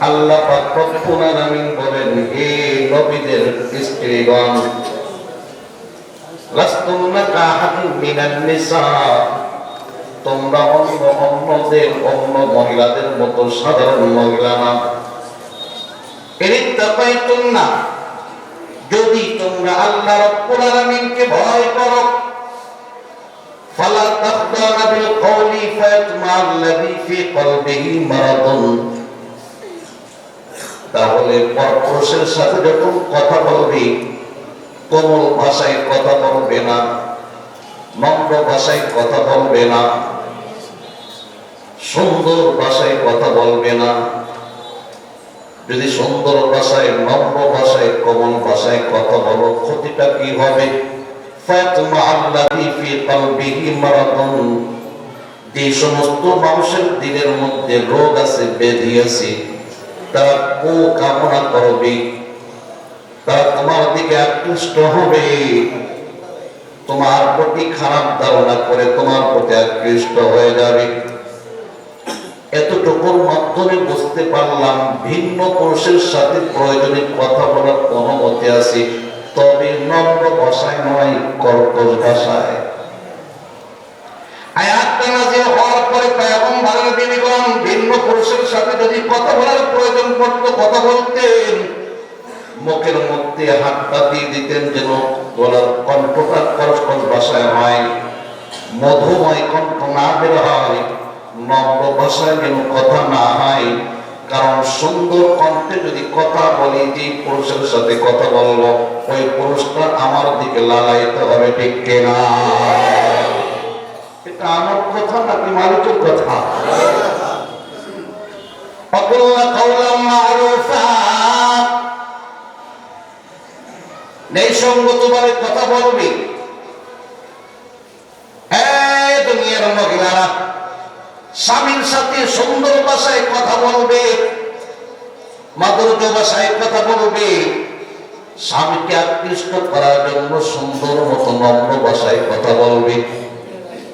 S1: আল্লাহ পাক রব্বুল আলামিন বলেন, হে নবীদের স্ত্রীগণ, লাস্তুন্না কাআহাদিন মিনান নিসা, তোমরা অন্য মহিলাদের মতো সাধারণ মহিলা না। ইত্তাকাইতুন্না, যদি তোমরা আল্লাহ রাব্বুল আলামিনকে ভয় করো, ফালা তাখদানা বিল কওলি ফায়াতমা আল্লাযী ফী কলবিহি মারাদুন, তাহলে পরপুরুষের সাথে যখন কথা বলবি, কোমল ভাষায় কথা বলবে না, নম্র ভাষায় কথা বলবে না, সুন্দর ভাষায় কথা বলবে না। যদি সুন্দর ভাষায়, নম্র ভাষায়, কোমল ভাষায় কথা বলো, ক্ষতিটা কি হবে? ফায়াতমা আল্লাযী ফী কলবিহি মারাদুন, যে সমস্ত মানুষের দিলের মধ্যে রোগ আছে, ব্যাধি আছে, তারা কামনা করবে, তারা তোমার দিকে আকৃষ্ট হবে, তোমার প্রতি খারাপ ধারণা করে তোমার প্রতি আকৃষ্ট হয়ে যাবে। এতটুকুর মাধ্যমে বুঝতে পারলাম ভিন্ন পুরুষের সাথে প্রয়োজনে কথা বলার অনুমতি আছে, তবে নম্র ভাষায় নয়, কর্কশ ভাষায়। পুরুষের সাথে যদি কথা বলার প্রয়োজন পড়তো কথা বলতেন, মুখের মধ্যে হাতটা দিয়ে দিতেন যেন গলার কণ্ঠটা খরচ ভাষায় হয়, মধুময় কণ্ঠ না বের হয়, নম্র ভাষায় যেন কথা না হয়। কারণ সুন্দর কণ্ঠে যদি কথা বলি, যে পুরুষের সাথে কথা বলবো ওই পুরুষটা আমার দিকে লালাইতে হবে, ঠিক কিনা? এটা আমার কথা নাকি মালিকের কথা? ন্যায়সঙ্গতভাবে কথা বলবি। দুনিয়ার মহিলারা স্বামীর সাথে সুন্দর ভাষায় কথা বলবে, মাধুর্য ভাষায় কথা বলবে, স্বামীকে আকৃষ্ট করার জন্য সুন্দর মতো নম্র ভাষায় কথা বলবে।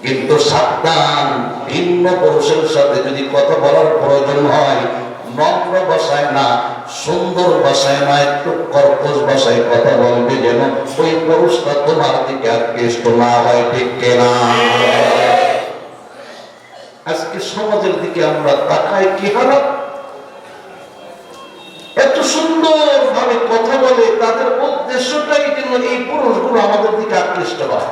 S1: কিন্তু সাবধান, ভিন্ন পুরুষের সাথে যদি কথা বলার প্রয়োজন হয়, নম্র ভাষায় না, সুন্দর ভাষায় না, একটু কর্কশ ভাষায় কথা বলবে, যেন ওই পুরুষটা তোমার দিকে আকৃষ্ট না হয়, ঠিক কিনা? আজকে সমাজের দিকে আমরা তাকাই, কি হারাত! এত সুন্দর ভাবে কথা বলে, তাদের উদ্দেশ্যটাই যেন এই পুরুষগুলো আমাদের দিকে আকৃষ্ট হয়।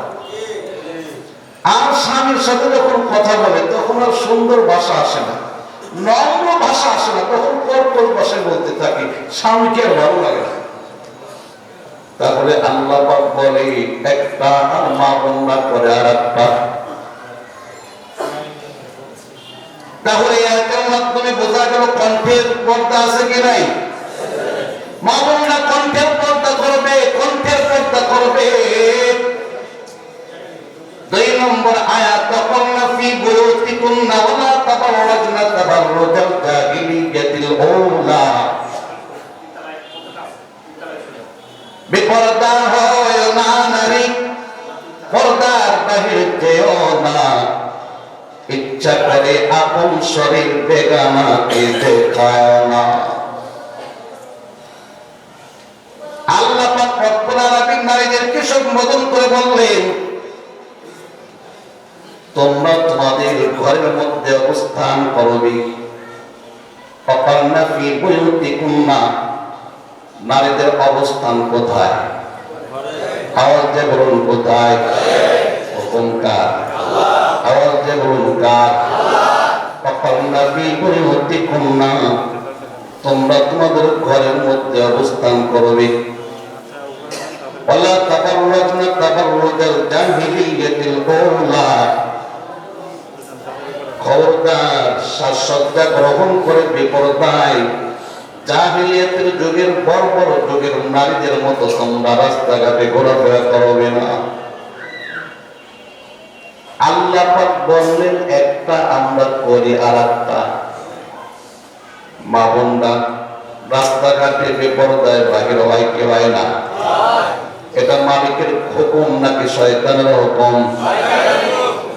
S1: আর স্বামীর সাথে যখন কথা বলে তখন আর সুন্দর ভাষা আসে না, নম্র ভাষা আসে না, তখন কর্কশ ভাষায় বলতে থাকে, স্বামীকে আর ভালো লাগে না। তাহলে আল্লাহ পাক বলে একটা আর মা বন্ধা করে আর একটা। তাহলে এর মাধ্যমে বোঝা গেল কণ্ঠের পর্দা আছে কি নাই? মা বোনরা কণ্ঠের পর্দা করবে, কণ্ঠের পর্দা করবে। 2 নম্বর আয়াত, তাকারনা ফি বুয়ুতিকুন্না ওয়া লা তাবাররাজনা তাবাররুজাল জাহিলিয়াতিল আউলা। বেপরদা হয় না নারী, পর্দার বাহিরে যেও না, ইচ্ছা করে আপন শরীর বেগানাকে দেখায় না। আল্লাহ পাক রব্বুল আলামিন নারীদেরকে সম্বোধন করে বললেন, তোমরা তোমাদের ঘরের মধ্যে অবস্থান করবে। ফাকারনা ফি বুয়ুতিকুন্না, নারীদের অবস্থান কোথায়? আওয়াজ দিয়ে বলুন কোথায়? হুকুম কার? আওয়াজ দিয়ে বলুন কার? ফাকারনা ফি বুয়ুতিকুন্না, তোমরা তোমাদের ঘরের মধ্যে অবস্থান করবে। ওয়ালা তাবাররাজনা তাবাররুজাল জাহিলিয়াতিল আউলা, খবরদার সাজসজ্জা গ্রহণ করে বেপরদায় জাহিলিয়াতের যুগের বর্বর যুগের নারীদের মতো তোমরা রাস্তাঘাটে ঘোরাফেরা করবে না। আল্লাহ পাক বললেন একটা, আমরা করি আর একটা। মা বোনরা রাস্তাঘাটে বেপরদায় বাহির হয় কি হয় না? এটা মালিকের হুকুম নাকি শয়তানের হুকুম?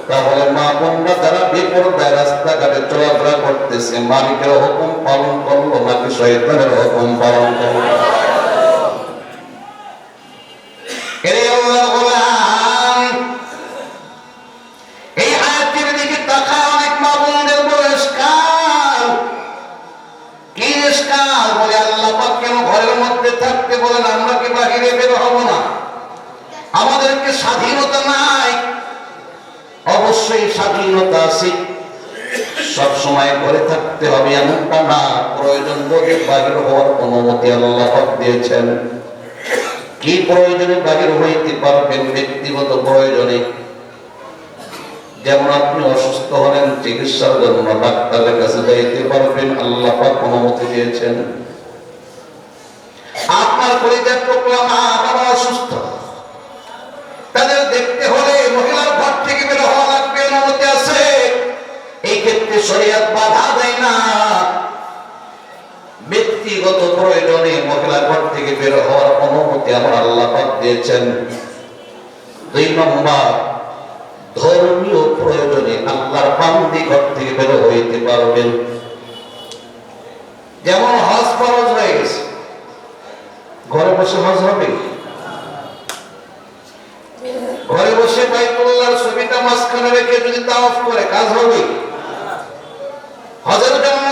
S1: তাহলে মা বোনরা যারা বেপরদায় রাস্তাঘাটে চলাফেরা করতেছে, মালিকের হুকুম পালন করলো নাকি শয়তানের হুকুম পালন করলো? এই আয়াতের দিকে তাকায় অনেক মা বোনদের বয়স কাল, কি ইশকাল? বলে আল্লাহ পাক কেন ঘরের মধ্যে থাকতে বলেন, আমরা কি বাহিরে বের হব না? আমাদেরকে স্বাধীনতা নাই? অবশ্যই স্বাধীনতা আছে, সব সময় ঘরে থাকতে হবে এমনটা না, প্রয়োজন বোধে বাহির হওয়ার অনুমতি আল্লাহ পাক দিয়েছেন। কি প্রয়োজনে বাহির হইতে পারবেন? ব্যক্তিগত প্রয়োজনে, যেমন আপনি অসুস্থ হলেন, চিকিৎসার জন্য ডাক্তারের কাছে যাইতে পারবেন, আল্লাহ পাক অনুমতি দিয়েছেন। আপনার পরিত্যাগ করলাম মা বাবা অসুস্থ, তাদের দেখতে হলে মহিলার ঘর থেকে বের হওয়া লাগবে, অনুমতি আছে। এই ক্ষেত্রে শরীয়ত বাধা দেয় না। ব্যক্তিগত প্রয়োজনে মহিলা ঘর থেকে বের হওয়ার অনুমতি আমার আল্লাহ পাক দিয়েছেন। 2 নম্বর, ধর্মীয় প্রয়োজনে আল্লাহর বান্দি ঘর থেকে বের হইতে পারবেন। যেমন হজ ফরজ হয়ে গেছে, ঘরে বসে হজ হবে? ঘরে বসে বাইতুল্লাহর ছবিটা মাঝখানে রেখে যদি তাওয়াফ করে কাজ হবে? হজের জন্য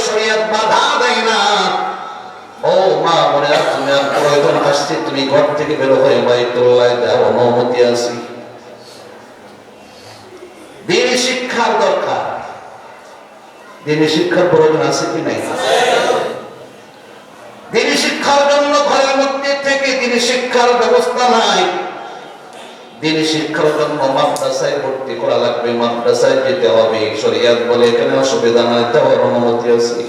S1: শরীয়ত বাধা দেয় না। ও মা মনে রাখ, তুমি আর প্রয়োজন আসছে, তুমি ঘর থেকে বের হয়ে বাইতুল্লাহ যাও, অনুমতি আছে। দিনী শিক্ষার দরকার, দিনী শিক্ষার প্রয়োজন আছে কি নাই? দিনী শিক্ষার জন্য ঘরের মধ্যে থেকে দিনী শিক্ষার ব্যবস্থা নাই। দিনী শিক্ষার জন্য মাদ্রাসায় ভর্তি করা লাগবে, মাদ্রাসায় যেতে হবে। শরীয়ত বলে এখানে অসুবিধা নাই, যাওয়ার অনুমতি আছে।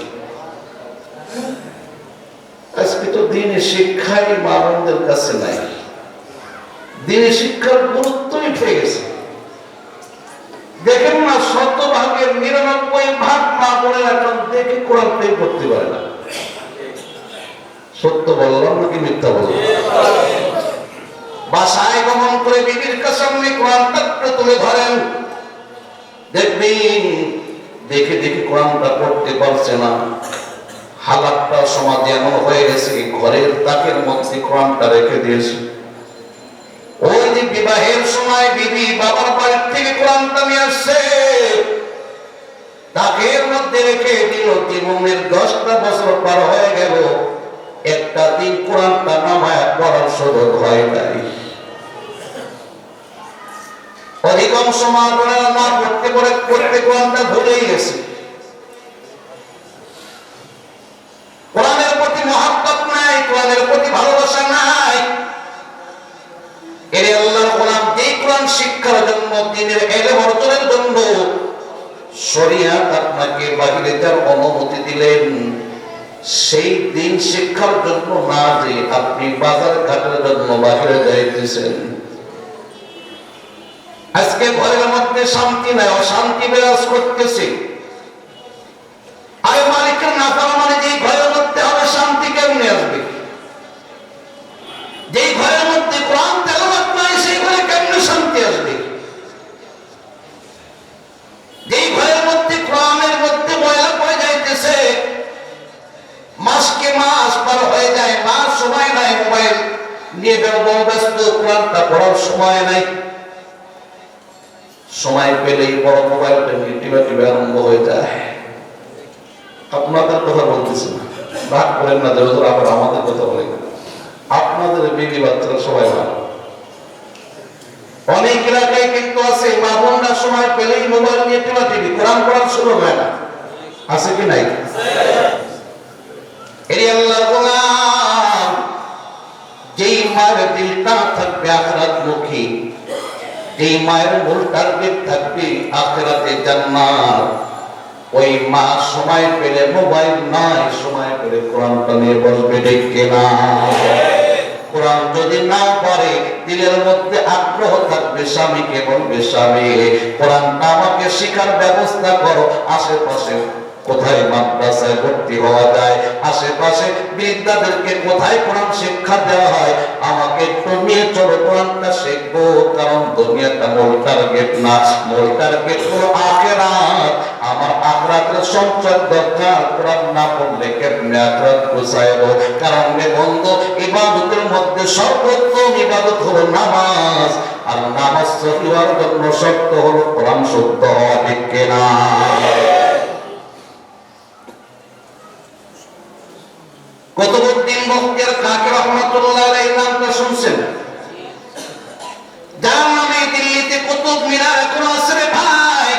S1: আজকে তো দিনী শিক্ষাই মানুষদের কাছে নাই, দিনী শিক্ষার গুরুত্বই উঠে গেছে। দেখেন না, 100 ভাগের 99 ভাগ মা বোনের এখন দেখে কোরআন প্রেম করতে পারে না। সত্য বললাম নাকি মিথ্যা বললাম? বাসায় গমন করে বিবির সামনে কোরআনটা তুলে ধরেন, দেখবেন দেখে দেখে কোরআনটা পড়তে পারছে না। হালাতটা সমাজে এমন হয়ে গেছে, ঘরের তাকের মধ্যে কোরআনটা রেখে দিয়েছে। ওই যে বিবাহের সময় বিবি বাবার বাড়ির থেকে কোরআনটা নিয়ে আসছে, তাকের মধ্যে রেখে দিল। জীবনের 10টা বছর পার হয়ে গেল, একটা দিন কোরআনটা নামায় পড়ার সুযোগ হয় নাই। অধিকাংশ মা বোনেরা না পড়তে পড়তে কোরআনটা ভুলেই গেছে। কোরআনের প্রতি মহব্বত নাই, কোরআনের প্রতি ভালোবাসা নাই। এর আল্লাহর গোলাম যে কোরআন শিক্ষার জন্য, দ্বীনের ইলম অর্জনের জন্য শরীয়ত আপনাকে বাহিরে যাওয়ার অনুমতি দিলেন, সেই দিন শিক্ষার জন্য না যে আপনি বাজার ঘাটের জন্য বাহিরে যাইতেছেন। আজকে ঘরের মধ্যে শান্তি নাই, অশান্তি বিরাজ করতেছে। আর মালিকের নাফরমানি যে ঘরের মধ্যে হবে, শান্তি কেমনে আসবে? যে ঘরের মধ্যে কোরআন তেলাওয়াত নাই, সেই ঘরে কেমনে শান্তি আসবে? যে ঘরের মধ্যে কোরআনের মধ্যে ময়লা পড়ে যাইতেছে, মাসকে মাস পার হয়ে যায়, মাস সময় নাই, মোবাইল নিয়ে ব্যস্ত, কোরআনটা পড়ার সময় নাই। সময় পেলেই বড় মোবাইলটা নিয়ে টিপা আরম্ভ হয়ে যায়। আপনাদের কথা বলতেছি না, রাগ করেন না, যে আবার আমাদের কথা বলে। আপনাদের বিবি বাচ্চারা সবাই ভালো। অনেক এলাকায় কিন্তু আছে মা বোনরা সময় পেলেই মোবাইল নিয়ে টিপি, কোরআন পড়ার শুরু হয় না। আছে কি নাই? এই আল্লাহর গোলাম, যেই মায়ের দিলটা থাকবে আখিরাতমুখী, যেই মায়ের মূল টার্গেট থাকবে আখিরাতে জান্নাত, ওই মা সময় পেলে মোবাইল নয়, সময় পেলে কোরআনটা নিয়ে বসবে, ঠিক কিনা? কোরআন যদি না পড়ে, দিলের মধ্যে আগ্রহ থাকবে, স্বামীকে বলবে, স্বামী কোরআনটা আমাকে শেখার ব্যবস্থা করো। আশেপাশে কোথায় মাদ্রাসায় ভর্তি হওয়া যায়, আশেপাশে বিদ্যাদেরকে কোথায় কোরআন শিক্ষা দেওয়া হয়, আমাকে একটু নিয়ে চলো, কোরআনটা শিখবো। কারণ দুনিয়াটা মূল টার্গেট না, মূল টার্গেট হলো আখিরাত। আমার আখিরাতের সঞ্চয় দরকার, কোরআন না পড়লে কেমনে আখিরাত গোছাইবো? কারণ রে বন্ধু, ইবাদতের মধ্যে সর্বোত্তম ইবাদত হলো নামাজ, আর নামাজ সহি হওয়ার জন্য শর্ত হলো কোরআন শুদ্ধ হওয়া, ঠিক কিনা? কুতুবউদ্দিন বখতিয়ার কাকি রহমাতুল্লাহ আলাইহির নামটা শুনছেন? যার নামে দিল্লিতে কুতুব মিনার এখন আছে রে ভাই।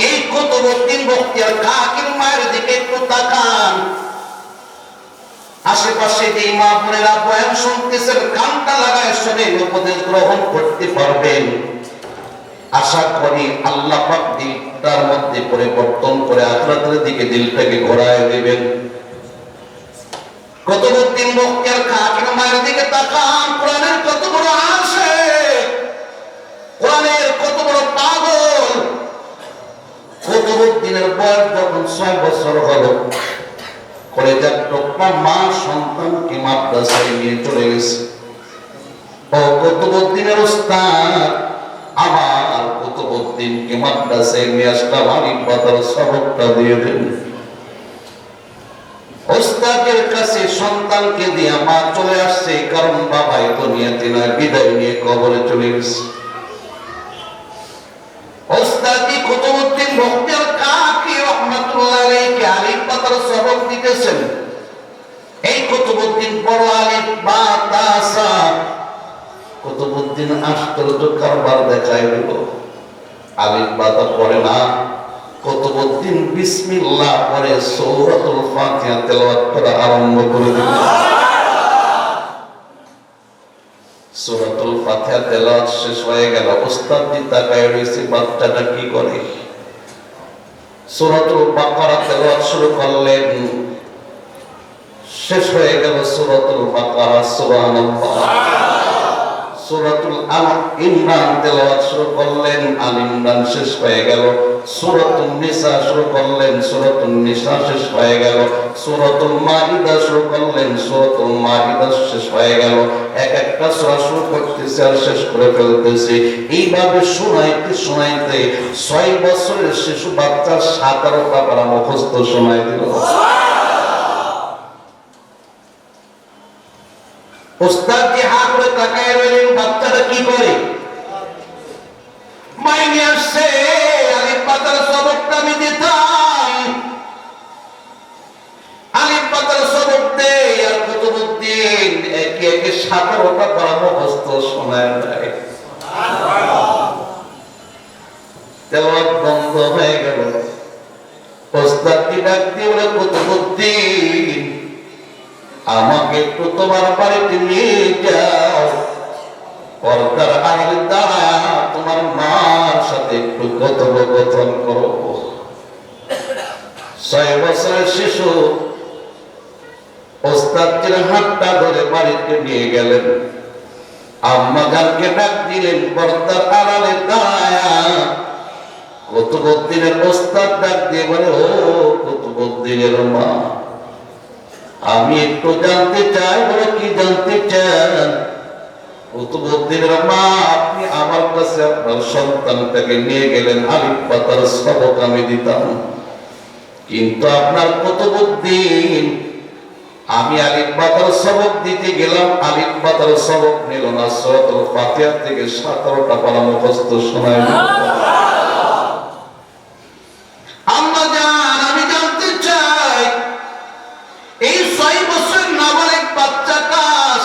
S1: এই কুতুবউদ্দিন বখতিয়ার কাকির মায়ের দিকে একটু তাকান। আশেপাশে যে মা বোনেরা বয়ান শুনতেছেন, কানটা লাগায় শুনে উপদেশ গ্রহণ করতে পারবেন। আশা করি আল্লাহ পাক দিলটার মধ্যে পরিবর্তন করে আখিরাতের দিকে দিলটাকে ঘোরায় দিবেন। কুতুবউদ্দিন বখতিয়ার কাকির মায়ের দিকে তাকান। কোরআনের কত বড় আশিক, কোরআনের কত বড় পাগল। কুতুবউদ্দিনের বয়স যখন 6 বছর হলো, কলেজার টুকরা মা সন্তানকে মাদ্রাসায় নিয়ে চলে গেছে। ও কুতুবউদ্দিনের উস্তাদ, আমার কুতুবউদ্দিনকে মাদ্রাসায় নিয়ে আসলাম, আমি পাতার সবকটা দিয়ে দেন। উস্তাদের কাছে সন্তানকে দিয়ে মা চলে আসছে, কারণ বাবা এই দুনিয়াতে নয়, বিদায় নিয়ে কবরে চলে গেছে। উস্তাদ কুতুবউদ্দিন বখতিয়ার কাকি রহমাতুল্লাহ আলাইহি আলিফ পাতার সবক দিতেছেন। এই কুতুবউদ্দিন বড় আলিফ বা তাসা কুতুবউদ্দিন আশ্চর্য কারবার দেখায় দিল। আলিফ বাতা পড়ে না, কুতুবউদ্দিন বিসমিল্লাহ পড়ে সূরাতুল ফাতিহা তেলাওয়াত করা আরম্ভ করে দিল। সূরাতুল ফাতিহা তেলাওয়াত শেষ হয়ে গেল। ওস্তাদ জি তাকায় রইছে, বাচ্চাটা কি করে। সূরাতুল বাকারা তেলাওয়াত শুরু করলেন, শেষ হয়ে গেল সূরাতুল বাকারা। সুবহানাল্লাহ। সূরাতুল আল ইমরান তেলাওয়াত শুরু করলেন, আল ইমরান শেষ হয়ে গেল। সূরাতুন নিসা শুরু করলেন, সূরাতুন নিসা শেষ হয়ে গেল। সূরাতুল মাইদা শুরু করলেন, সূরাতুল মাইদা শেষ হয়ে গেল। এক একটা সূরা শুরু করতেছে আর শেষ করে ফেলতেছে। এইভাবে শোনাইতে শোনাইতে 6 বছরের শিশু বাচ্চা 17টা পারা মুখস্থ শোনাই দিল। ওস্তাদ জি হা করে তাকায় রইলেন, বাচ্চাটা কি করে। মাইনে আসছে, আলিফ পাতার সবকটা আমি দিতাম। আলিফ পাতার সবক দেই আর কুতুবউদ্দিন একে একে 17টা পারা মুখস্থ শোনায় দেয়। তেলাওয়াত বন্ধ হয়ে গেল। ওস্তাদ জি ডাক দিয়ে বলে, কুতুবউদ্দিন আমাকে একটু তোমার বাড়িতে নিয়ে যাও, পর্দার আড়ালে দাঁড়ায় তোমার মার সাথে একটু কথোপকথন করো। 6 বছরের শিশু ওস্তাদের হাতটা ধরে বাড়িতে নিয়ে গেলেন। আম্মা জানকে ডাক দিলেন, পর্দার আড়ালে দাঁড়ায় কুতুবউদ্দিনের ওস্তাদ ডাক দিয়ে বলে, ও কুতুবউদ্দিনের মা, আমি একটু জানতে চাই। বলে, কি জানতে চান? কুতুবউদ্দিনের মা, আপনি আমার কাছে আপনার সন্তানটাকে নিয়ে গেলেন, আলিফ পাতার সবক আমি দিতাম, কিন্তু আপনার কুতুবউদ্দিন আমি আলিফ পাতার সবক দিতে গেলাম, আলিফ পাতার সবক নিল না, সূরাতুল ফাতিহা থেকে 17টা পারা মুখস্থ শোনায় দিল। আম্মা জান, আমি জানতে চাই এই 6 বছর নাবালক বাচ্চাটা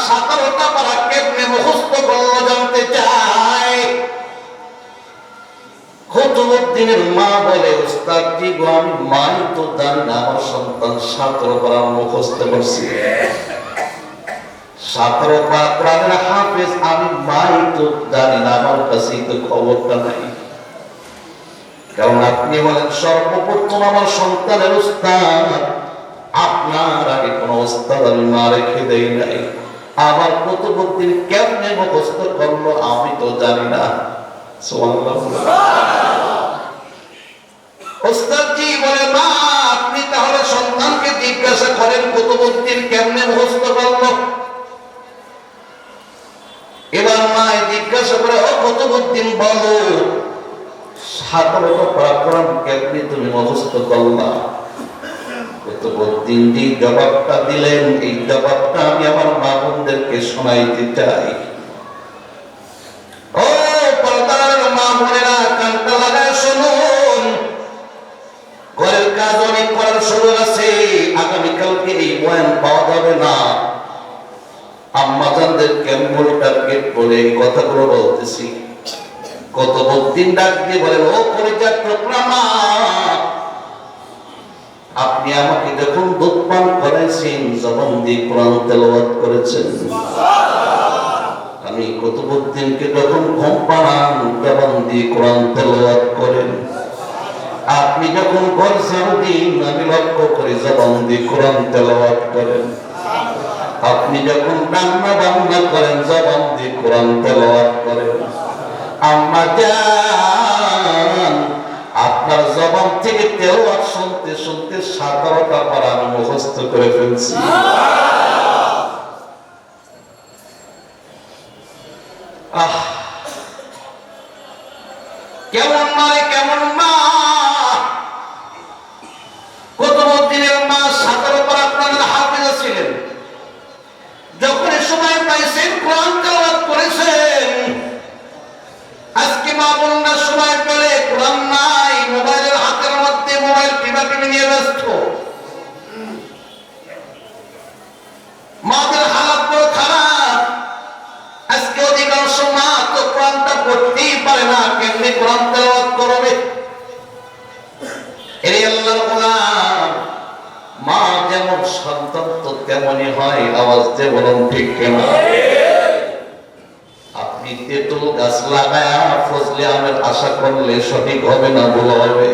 S1: 17টা পারা কেমনে মুখস্থ করলো জানতে চাই। কুতুবউদ্দিনের মা বলে, ওস্তাদ জি গো, আমি মাই তো জানি না আমার সন্তান 17 পারা মুখস্থ করছে। 17 পারা কোরআনের হাফেজ আমি মাই তো জানি না, আমার কাছে তো খবরটা নাই। কারণ আপনি বলেন সর্বপ্রথম আমার সন্তানের উস্তাদ, আপনার আগে কোন ওস্তাদ আমি না রেখে দেই নাই। আমার কুতুবউদ্দিন কেমনে মুখস্থ করলো আমি তো জানি না। সুবহানাল্লাহ। ওস্তাদ জি বলে, মা আপনি তাহলে সন্তানকে জিজ্ঞাসা করেন কুতুবউদ্দিন কেমনে মুখস্থ করলো। এবার মা জিজ্ঞাসা করে, ও কুতুবউদ্দিন বলো 17টা পারা কোরআন কেমনে তুমি মুখস্থ করলা। কুতুবউদ্দিন যে জবাবটা দিলেন, এই জবাবটা আমি আমার মা বোনদেরকে শোনাইতে চাই। ও পর্দার মা বোনেরা, কানটা লাগায় শুনুন। ঘরের কাজ অনেক করার সুযোগ আছে, আগামীকালকে এই বয়ান পাওয়া যাবে না। আম্মা জানদেরকে মূল টার্গেট বলে এই কথাগুলো বলতেছি। কুতুবউদ্দিন ডাক দিয়ে বলেন, ও পরিজাত টুকরা মা, আপনি আমাকে যখন দুধ পান করেছেন জবান দিয়ে কোরআন তেলাওয়াত করেছেন। আমি কুতুবউদ্দিনকে যখন ঘুম পাড়ান জবান দিয়ে কোরআন তেলাওয়াত করেন। আপনি যখন ঘর ঝাড়ু দিন আমি লক্ষ্য করে জবান দিয়ে কোরআন তেলাওয়াত করেন। আপনি যখন রান্না বান্না করেন জবান দিয়ে কোরআন তেলাওয়াত করেন। আম্মা জান, আপনার জবান থেকে তেলাওয়াত শুনতে শুনতে 17টা পারা আমি মুখস্থ করে ফেলছি। কেমন মারে কেমন মা। কুতুবউদ্দিনের মা 17 পারা কোরআনের হাফেজ ছিলেন। যখন সময় পাইছেন কোরআন তেলাওয়াত করেছেন। আজকে মা বোনরা সময় পেলে কোরআন নাই, মোবাইলের হাতের মধ্যে মোবাইল টিপা টিপি তেমনই হয়। আওয়াজ দিয়ে বলুন ঠিক কিনা? আপনি তেঁতুল গাছ লাগায়া ফজলে আমের আশা করলে সঠিক হবে না, ভুল হবে।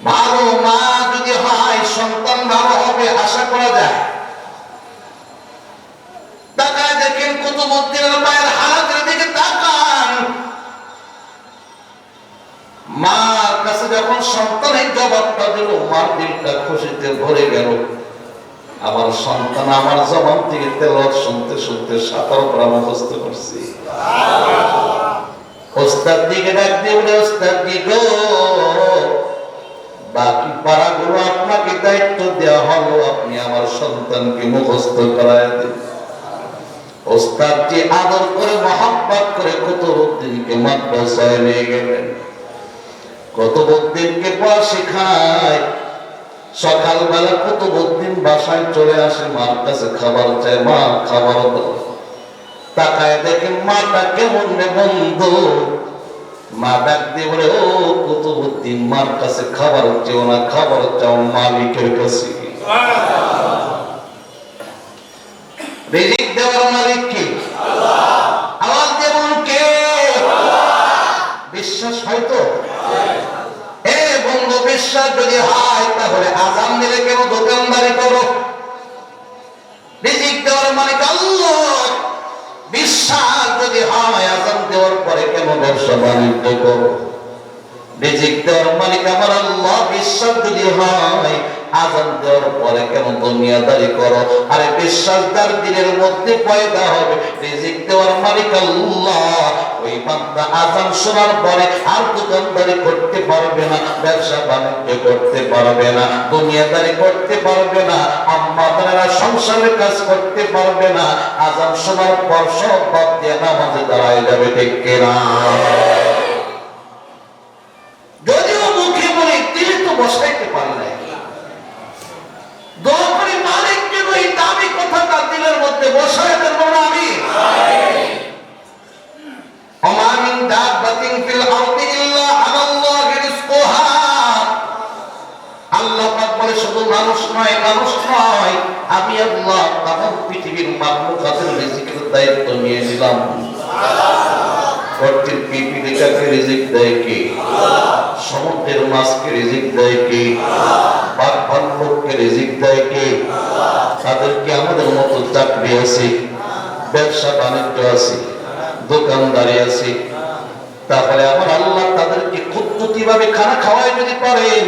S1: ভালো মা যদি হয় সন্তান ভালো হবে আশা করা যায়। তাকায় দেখেন কুতুবউদ্দিনের মায়ের হালাতের দিকে তাকান। মার কাছে যখন সন্তানের জবাবটা দিল, মার দিলটা খুশিতে ভরে গেল। আমার সন্তান আমার জবান থেকে তেলাওয়াত শুনতে শুনতে 17 পারা মুখস্থ করছি। ওস্তাদ দিকে ডাক দিয়ে বলে, ওস্তাদ কি গো, বাকি পারাগুলো আপনাকে দায়িত্ব দেওয়া হলো, আপনি আমার সন্তানকে মুখস্থ করায় দিন। ওস্তাদজি আদর করে মহব্বত করে কুতুবউদ্দিনকে মাদ্রাসায় নিয়ে গেলেন। কুতুবউদ্দিনকে পড়া শেখায়। সকালবেলা কুতুবউদ্দিন বাসায় চলে আসে, মার কাছে খাবার চায়, মা খাবার দাও। তাকায় দেখে মাটা কেমন রে বন্ধু। মা ডাক দিয়ে বলে, ও কুতুবউদ্দিন, মার কাছে খাবার চেও না, খাবার চাও মালিকের কাছে। রিজিক দেওয়ার মালিক কে? আল্লাহ। আওয়াজ দিয়ে বলুন কে? আল্লাহ। বিশ্বাস হয় তো? এ বন্ধু, বিশ্বাস যদি হয় তাহলে আযান দিলে কেন দোকানদারি করো? রিজিক দেওয়ার মালিক আল্লাহ। বিশ্বাস যদি হয় আযান দেওয়ার পরে কেন ব্যবসা বাণিজ্য করো? রিজিক দেওয়ার মালিক আমার আল্লাহ। বিশ্বাস যদি হয় আযান দেওয়ার পরে কেন দুনিয়াদারি করো? আরে বিশ্বাস যার দিলের মধ্যে পয়দা হবে, রিজিক দেওয়ার মালিক আল্লাহ, ওই বান্দা আযান শোনার পরে আর দোকানদারি করতে পারবে না, ব্যবসা বাণিজ্য করতে পারবে না, দুনিয়াদারি করতে পারবে না, আম্মা বোনেরা সংসারের কাজ করতে পারবে না। আযান শোনার পর সব বাদ দিয়ে নামাজে দাঁড়ায় যাবে, ঠিক কিনা? যদিও মুখে বলে দিলে তো বসাইতে পারি না। দোয়া করি মালিক যেন এই দামি কথাটা দিলের মধ্যে বসায় দেব না আমি। ওমা মিন দাব্বাতিন ফিল আরদি ইল্লা আলাল্লাহি রিজকুহা। আল্লাহ পাক বলে শুধু মানুষ নয়, মানুষ নয়, আমি আল্লাহ তামাম পৃথিবীর মাখলুকাতের রিজিকের দায়িত্ব নিয়ে নিলাম। গর্তের পিপিলিকাকে রিজিক দেয় কে? আল্লাহ। সমুদ্রের মাছকে রিজিক দেয় কে? আল্লাহ। বাঘ ভাল্লুককে রিজিক দেয় কে? আল্লাহ। তাদেরকে আমাদের মতো চাকরি আছে, ব্যবসা বাণিজ্য আছে, দোকানদারি আছে, তাহলে আমার আল্লাহ তাদেরকে কুদরতি ভাবে খানা খাওয়ায় যদি পারেন,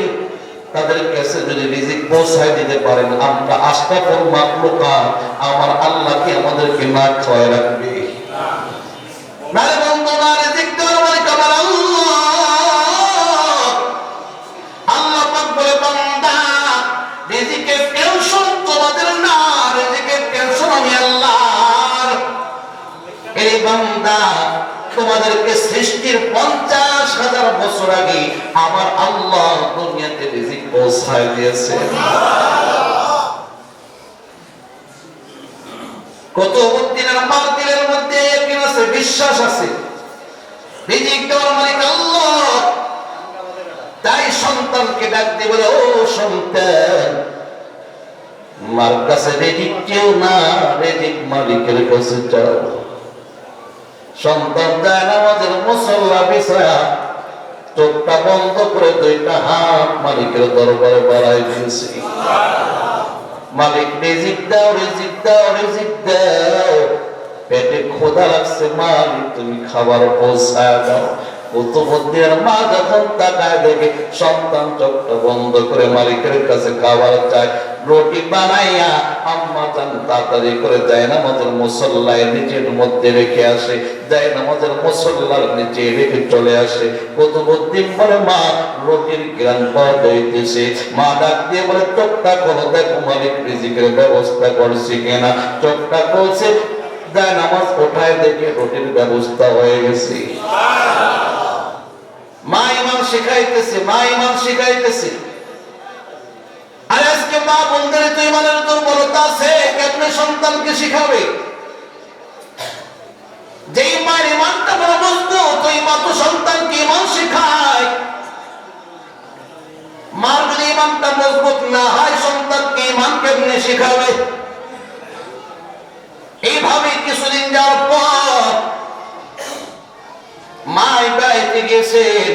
S1: তাদের কাছে যদি রিজিক পৌঁছায় দিতে পারেন, আমরা আশরাফুল মাখলুকাত, আমার আল্লাহ কি আমাদেরকে না খাওয়ায় রাখবে? না রে বন্ধু, না, রিজিক দেওয়ার মালিক আমার আল্লাহ। আল্লাহ পাক বলে, বান্দা রিজিকের টেনশন তোমাদের না, রিজিকের টেনশন আমি আল্লাহর। এই বান্দা তোমাদেরকে সৃষ্টির 50,000 বছর আগে আমার আল্লাহ দুনিয়াতে রিজিক পৌঁছায় দিয়েছে। কুতুবউদ্দিনের মার দিলের মধ্যে ইয়াকিন আছে, বিশ্বাস আছে, রিজিক দেওয়ার মালিক আল্লাহ। তাই সন্তানকে ডাক দিয়ে বলে, ও সন্তান, মার কাছে রিজিক কেউ না, রিজিক মালিকের কাছে যাও। সন্তান যায় নামাজের মুসল্লা বিছায়া চোখটা বন্ধ করে দুইটা হাত মালিকের দরবারে বাড়াই দিয়েছে। মালিক রিজিক দাও, রিজিক দাও, রিজিক দাও। পেটে ক্ষুধা লাগছে, মালিক তুমি খাবার পৌঁছায় দাও। কুতুবউদ্দিনের মা যখন তাকায় দেখে সন্তান চোখটা বন্ধ করে মালিকের কাছে খাবার চায়, রুটি বানাইয়া আম্মা জান তাড়াতাড়ি করে যায় নামাজের মুসল্লায় নিচের মধ্যে রেখে আসে, যায় নামাজের মুসল্লার নিচে রেখে চলে আসে। কুতুবউদ্দিন বলে, মা রুটির ঘ্রাণ পাওয়া যাইতেছে। মা ডাক দিয়ে বলে, চোখটা খোলো, দেখো মালিক রিজিকের ব্যবস্থা করছে কিনা। চোখটা খুলছে, যায় নামাজ ওঠায় দেখে রুটির ব্যবস্থা হয়ে গেছে। মা ইমান শিখাইতেছে, মা ইমান শিখাইতেছে। আর আজকে মা বলতে তো ইমানের দুর্বলতা আছে, কেমনে সন্তানকে শিখাবে? যেই মায়ের ইমানটা বড় মজবুত, ওই মা তো সন্তানকে ইমান শিখায়। মার যদি ইমান
S3: ইমানটা মজবুত না হয় সন্তানকে ইমান কেমনে শেখাবে? এইভাবে কিছুদিন যাওয়ার পর মা বাড়িতে গেছেন।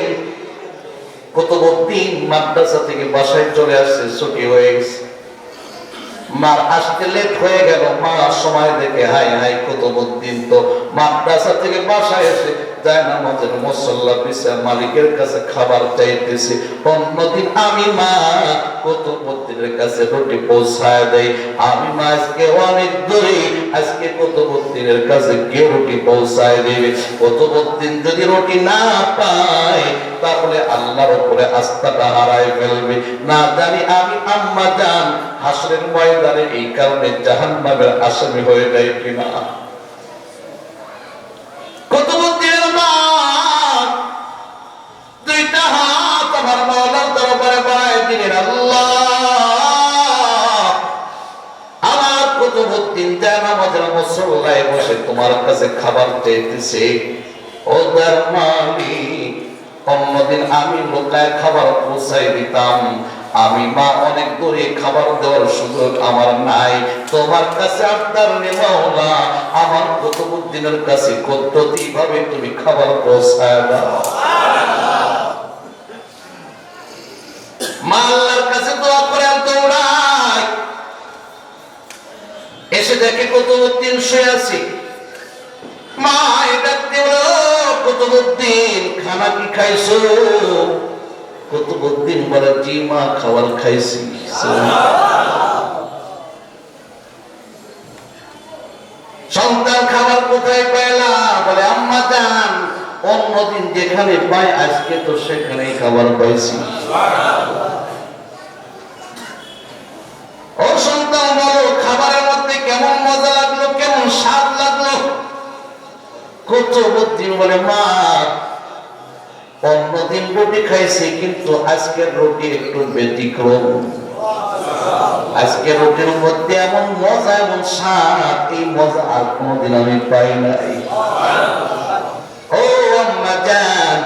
S3: কুতুবউদ্দিন মাদ্রাসা থেকে বাসায় চলে আসছে, ছুটি হয়ে গেছে। মার আসতে লেট হয়ে গেল। মা সময় দেখে হাই হাই কুতুবউদ্দিন তো মাদ্রাসা থেকে বাসায় এসে যায় না মতের মুসল্লা বিছায় মালিকের কাছে খাবার চাইতেছে। অন্যদিন আমি মা কুতুবউদ্দিনের কাছে রুটি পৌঁছায় দেই। আমি মা আজকে অনেক দূরে, আজকে কুতুবউদ্দিনের কাছে গিয়ে রুটি পৌঁছায় দেবে। কুতুবউদ্দিন যদি রুটি না পায় তাহলে আল্লাহর উপরে আস্থাটা হারায় ফেলবে। না জানি আমি আম্মা জান হাসরের ময়দানে এই কারণে জাহান্নামের আসামি হয়ে যায় কিনা। কুতুবউদ্দিনের মা দুইটা হাত আমার মাওলার দরবারে বাড়ায় দিলেন, আল্লাহ আমার কুতুবউদ্দিন জানামাজের মুসল্লায় বসে তোমার কাছে খাবার চাইতেছে। ও তার মালিক, অন্যদিন আমি লোকায় খাবার পৌঁছাই দিতাম, আমি মা অনেক দূরে খাবার দেওয়ার সুযোগ আমার নাই। তোমার কাছে আবদার রে মাওলা, আমার কুতুবউদ্দিনের কাছে কুদরতি ভাবে তুমি খাবার পৌঁছায় দাও। মা আল্লাহর কাছে দোয়া করে দৌড়ায়, এসে দেখে কুতুবউদ্দিন শুয়ে আছে। মা ডাকতে বলো, কুতুবউদ্দিন খানা কি খাইছো? কুতুবউদ্দিন বলে, জি মা খাবার খাইছি। সন্তান খাবার কোথায় পাইলা? বলে আম্মা জান অন্যদিন যেখানে পাই আজকে তো সেখানেই খাবার পাইছি। ও সন্তান বলো খাবারের মধ্যে কেমন মজা লাগলো, কেমন স্বাদ লাগলো? কুতুবউদ্দিন বলে, মা অন্যদিন রুটি খাইছি কিন্তু আজকের রুটি একটু ব্যতিক্রম। আজকে রুটির মধ্যে এমন মজা এমন স্বাদ, এই মজা আর কোনদিন আমি পাই নাই। ও আম্মা জান,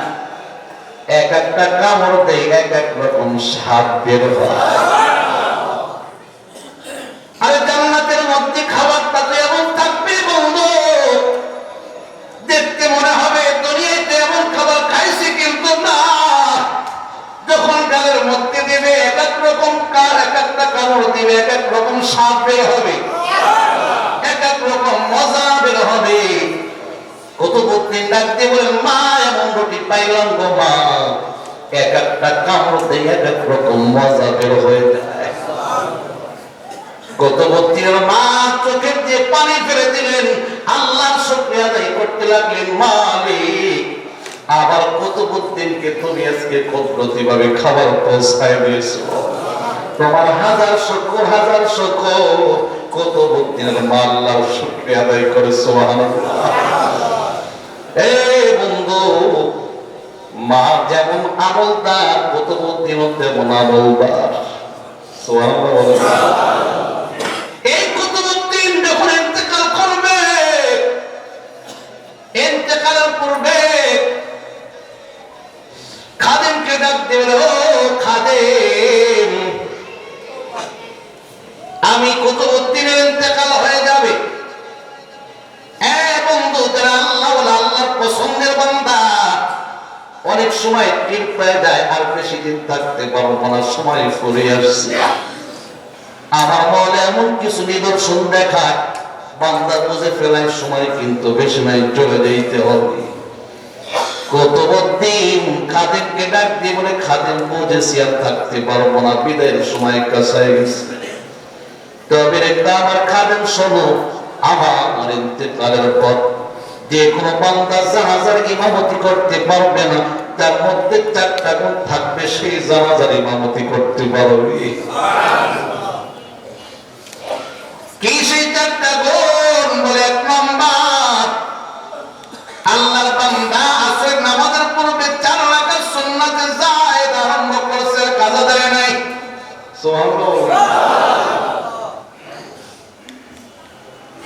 S3: এক একটা কামড় দেই এক এক রকম স্বাদ বের হয়। আরে জান্নাতের মধ্যে খাবারটা তো এমন থাকবে বন্ধু, দেখতে মনে হবে দুনিয়াতে এমন খাবার খাইছি, কিন্তু না, যখন গালের মধ্যে দিবে এক এক রকম কার, এক একটা কামড় দিবে এক এক রকম স্বাদ বের হবে, এক এক রকম মজা বের হবে। কুতুবউদ্দিন ডাকতে বলেন, মা এমন রুটি পাইলাম গো মা, এক একটা কামড় দিয়ে এক এক রকম মজা বের হয়ে যায়। কুতুবউদ্দিনের মা চোখের দিয়ে পানি ফেলে দিলেন, আল্লাহর শুকরিয়া আদায় করতে লাগলেন, মালিক আবার কুতুবউদ্দিনকে তুমি আজকে কুদরতি ভাবে খাবার পৌঁছায় দিয়েছো, তোমার হাজার শুকর হাজার শুকর। কুতুবউদ্দিনের মা আল্লাহর শুকরিয়া আদায় করে সুবহানাল্লাহ। এই বন্ধু, মা যেমন আমলদার কুতুবউদ্দিন তেমন আমলদার। সুবহানাল্লাহ। এই কুতুবউদ্দিন যখন ইন্তেকাল করবে, ইন্তেকালের পূর্বে খাদেমকে ডাক দিল, ও খাদেম, আমি কুতুবউদ্দিনের ইন্তেকাল হয়ে যাবে। বন্ধু, যারা আল্লাহ আল্লাহর পছন্দের বান্দা অনেক সময় টিপ পেয়ে যায়, আর বেশি দিন থাকতে পারবো না, সময় ফুরিয়ে আসছে। আমার মনে এমন কিছু নিদর্শন দেখায় বান্দা বুঝে ফেলায় সময় কিন্তু বেশি নাই, চলে যেতে হবে। কুতুবউদ্দিন খাদেমকে ডাক দিয়ে বলে, খাদেম বুঝেছি আর থাকতে পারবো না, বিদায়ের সময় কাছায় গেছে। তবে একটা আমার খাদেম শোনো, আমার ইন্তেকালের পর যে কোনো বান্দা জানাজার ইমামতি করতে পারবে না, তার মধ্যে 4টা গুণ থাকবে, সেই জানাজার ইমামতি করতে পারবে। কি সেই 4টা গুণ? বলে 1 নাম্বার, আল্লাহর বান্দা আসরের নামাজের পূর্বে 4 রাকাত সুন্নাতে যায়েদ আরম্ভ করছে, কাজা দেয় নাই। সুবহানাল্লাহ।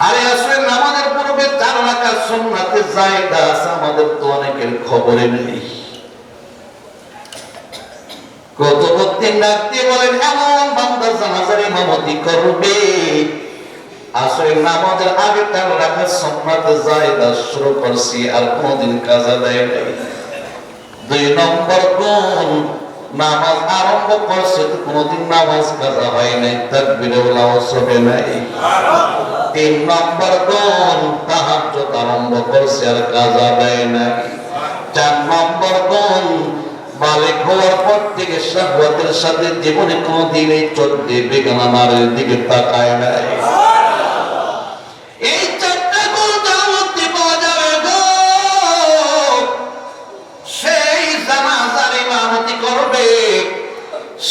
S3: আরে আসরের নামাজের পূর্বে 4 রাকাত সুন্নাতে যায়েদ আছে, আমাদের তো অনেকের খবরে নেই। কুতুবউদ্দিন কুতুবউদ্দিন ডাক দিয়ে বলেন, এমন বান্দা জানাজার ইমামতি করবে আসরের নামাজের আগে তার রাখা সুন্নাতে জায়েদা শুরু করছি আর কোনদিন কাজা দেয় নাই। 2 নম্বর গুণ, নামাজ আরম্ভ করছে তো কোনদিন নামাজ কাজা হয় নাই, তাকবীরে উলাও হবে নাই। 3 নম্বর গুণ, তাহাজ্জুদ আরম্ভ করছে আর কাজা দেয় নাই। 4 নম্বর গুণ, বালিগ হওয়ার পর থেকে শাহওয়াতের সাথে জীবনে কোনদিন এই চোখে বেগানা নারীর দিকে তাকায় নাই। এই 4টা গুণ যার মধ্যে পাওয়া যাবে গো, সেই জানাজার ইমামতি করবে।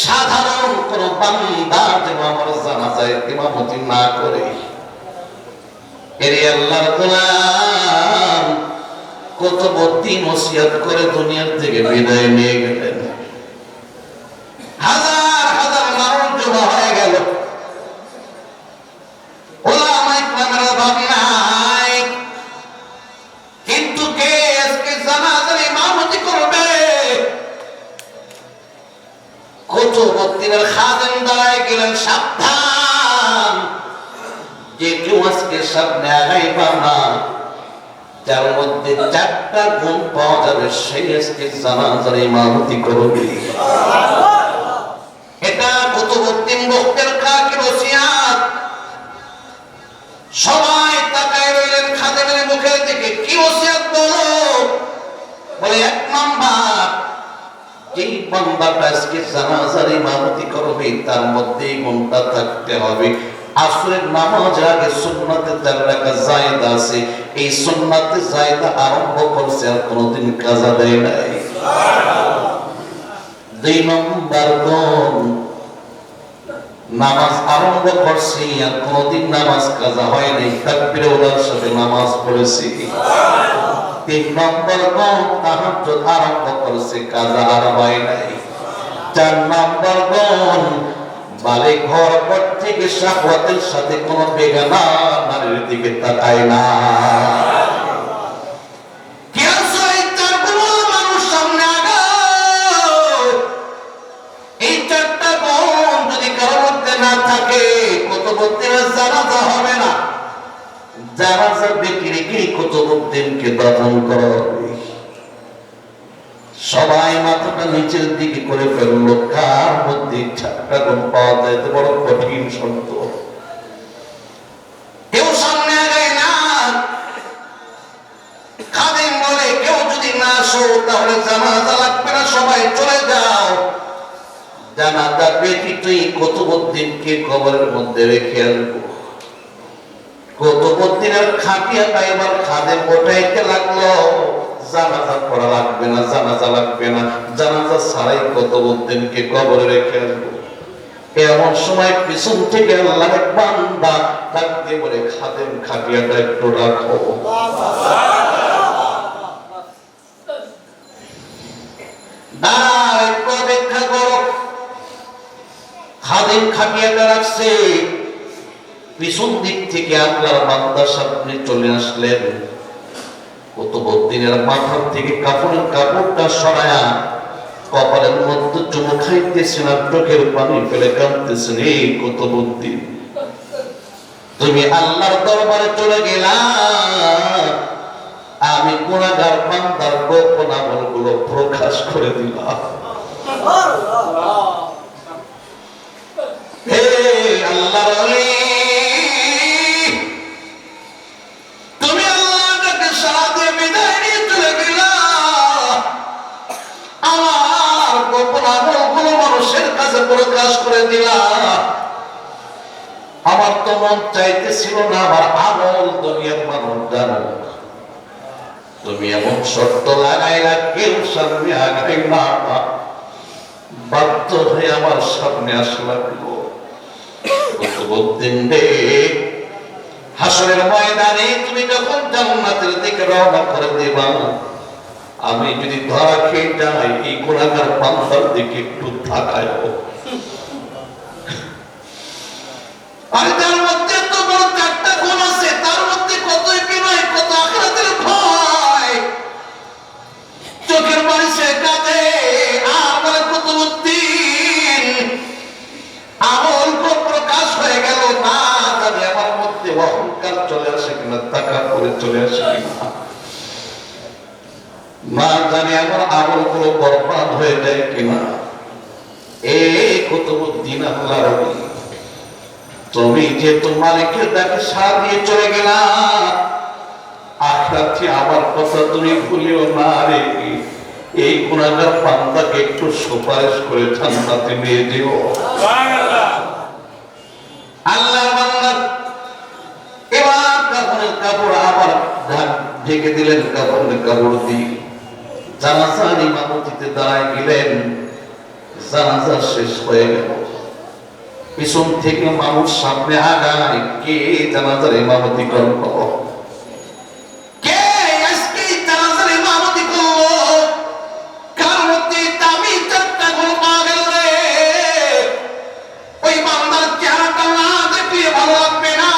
S3: সাধারণ কোন বান্দা যেন আমার জানাজায় ইমামতি না করে। এর আল্লাহর গোলাম কুতুবউদ্দিন ওসিয়ত করে দুনিয়ার থেকে বিদায় নিয়ে গেলেন। হাজার হাজার মানুষ জমা হয়ে গেল, ওলামায়ে কেরামের অভাব নাই, কিন্তু কে আজকে জানাজার ইমামতি করবে? কুতুবউদ্দিনের খাদেম দাঁড়ায় গেলেন, সাবধান, যে কেউ আজকে সামনে আগাইবা না, যার মধ্যে 4টা গুণ পাওয়া যাবে সেই আজকে জানাজার ইমামতি করবে। এটা কুতুবউদ্দিন বখতের কাকি ওসিয়াত। সবাই তাকায় রইলেন খাদেমের মুখের দিকে, কি ওসিয়াত বলো? বলে 1 নাম্বার, যেই বান্দাটা আজকে জানাজার ইমামতি করবে তার মধ্যে এই গুণটা থাকতে হবে, আসরের নামাজের আগে সুন্নাতে 4 রাকাত জায়েদা আছে, এই সুন্নাতে জায়েদা আরম্ভ করছে আর কোনদিন কাজা দেয় নাই। 2 নম্বর গুণ, নামাজ আরম্ভ করছি আর কোনদিন নামাজ কাজা হয় নাই, তাকবীরে উলার সাথে নামাজ পড়েছি। 3 নম্বর গুণ, তাহাজ্জুদ আরম্ভ করছে, কাজা আর হয় নাই। 4 নম্বর গুণ, বালিগ হওয়ার পর থেকে শাহওয়াতের সাথে কোনো বেগানা নারীর দিকে তাকায় না। কি আছে এই 4 গুণ? মানুষ সামনে আগাও। এই 4টা গুণ যদি কারোর মধ্যে না থাকে, কুতুবউদ্দিনের জানাজা হবে না। জানাজা বিক্রি কি কুতুবউদ্দিনকে দাফন করা হবে। সবাই মাথাটা নিচের দিকে করে ফেললো, কার মধ্যে 4টা গুণ পাওয়া যায়? তো বড় কঠিন শর্ত। কেউ সামনে আগায় না। খাদেম বলে, কেউ যদি না আসো তাহলে জানাজা লাগবে না, সবাই চলে যাও। জানাজা ব্যতীত কুতুবউদ্দিনকে কবরের মধ্যে রেখে আসবো। কুতুবউদ্দিনের খাটিয়াটা এবার খাদেম ওঠাইতে লাগলো, জানাজা পড়া লাগবে না, জানাজা লাগবে না, জানাজা ছাড়াই কুতুবউদ্দিনকে কবরে রেখে আসবো। এমন সময় পিছন থেকে আল্লাহর এক বান্দা ডাক দিয়ে বলে, খাদেম খাটিয়াটা একটু রাখো। একটু অপেক্ষা করো। খাদেম খাটিয়াটা রাখছে, পিছন দিক থেকে আল্লাহর বান্দা সামনে চলে আসলেন। কুতুবউদ্দিনের মাথার থেকে কাপড়ের কাপড়টা সরায়া কপালের মধ্যে চুমু খাইতেছেন আর চোখের পানি ফেলে কাঁদতেছেন, এই কুতুবউদ্দিন, তুমি আল্লাহর দরবারে চলে গেলা, আমি গুনাহগার বান্দার গোপন আমলগুলো প্রকাশ করে দিলাম। হে আল্লাহর ওলি, তুমি আল্লাহকে সারা দিয়ে বিদায় নিয়ে চলে গেলা, আমার গোপন আমলগুলো মানুষের কাছে প্রকাশ করে দিলা। আমার তো মন চাইতেছিল না আমার আমল দুনিয়ার মানুষ জানো, তুমি এমন শর্ত লাগাইলা কেউ সামনে আগাই না, বাধ্য হয়ে আমার সামনে আসলা। কুতুবউদ্দিন রে, হাসরের ময়দানে তুমি যখন জান্নাতের দিকে রওনা করে দিবা, আমি যদি ধরা খেয়ে যাই, এই গুনাহগার বান্দার দিকে একটু তাকায়ও। আর তার মধ্যে তো বড় 4টা গুণ আছে, তার মধ্যে কতই বিনয়, কত আখিরাতের ভয়। চোখের পানি সে কাঁদে আর বলে, কুতুবউদ্দিন কিনা, টাকা পরে চলে আসে কিনা, না জানি আমার আমলগুলো বরবাদ হয়ে যায় কিনা। এই কুতুবউদ্দিন আল্লাহর ওলি, তুমি যে তোমার মালিকের সার দিয়ে চলে গেলা, আখিরাতে আমার কথা তুমি ভুলিও না রে। এই গুনাহগার বান্দাকে একটু সুপারিশ করে জান্নাতে নিয়ে দিও। আল্লাহর বান্দা এবার কাফনের কাপড় আবার ঢেকে দিলেন, কাফনের কাপড় দিয়ে জানাজার ইমামতিতে দাঁড়ায় গেলেন। জানাজা শেষ হয়ে গেল, পিছন থেকে মানুষ সামনে আগায়, কে জানাজার ইমামতি করল, কে আজকে জানাজার ইমামতি করল, কার মধ্যে দামি চারটা গুণ পাওয়া গেল রে। ওই বান্দার চেহারাটা না দেখলে ভালো লাগবে না,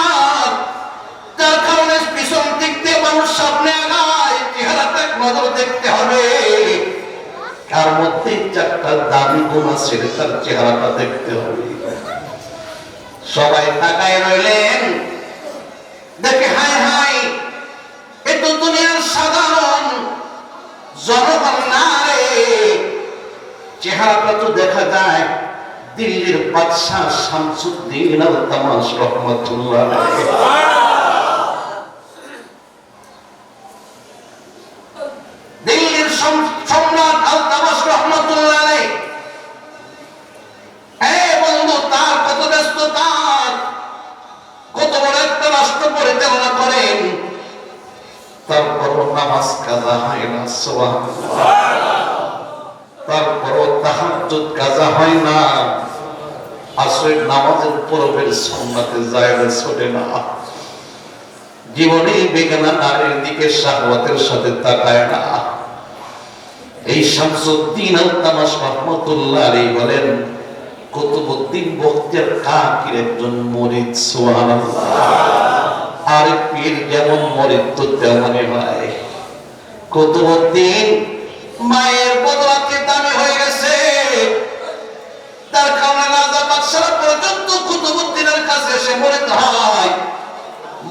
S3: যার কারণে পিছন দিক দিয়ে মানুষ সামনে আগায়, চেহারাটা নজর দেখতে হবে। কার মধ্যে চারটা দামি গুণ আছে তার চেহারাটা দেখতে হবে। সবাই তাকায় রইলেন, দেখে হায় হায়, এ তো দুনিয়ার সাধারণ জনগণ না রে। চেহারাটা তো দেখা যায় দিল্লির বাদশাহ শামসুদ্দিন আল-তামাশ রহমাতুল্লাহ আলাইহি। দিল্লির সম্রাট আল-তামাশ রহমাতুল্লাহ আলাইহি। বন্ধু, তার কত ব্যস্ততা, কত বড় একটা রাষ্ট্র পরিচালনা করেন, তারপরও নামাজ কাজা হয় না, সুবহানাল্লাহ। তারপরও তাহাজ্জুদ কাজা হয় না, আসরের নামাজের পূর্বের সুন্নাতে জায়েজ ছোটে না, জীবনে বেগানা নারীর দিকে শাহওয়াতের সাথে তাকায় না। এই শামসুদ্দিন আল-তামাশ রহমাতুল্লাহ আলাইহি বলেন, কুতুবউদ্দিন বখতিয়ার কাকির একজন মুরিদ, সুবহানাল্লাহ। আর পীর যেমন মুরিদ তো তেমনই হয়। কুতুবউদ্দিন মায়ের বদলাতে দামি হয়ে গেছে, তার কারণে রাজা বাদশাহ পর্যন্ত কুতুবউদ্দিনের কাছে এসে মুরিদ হয়।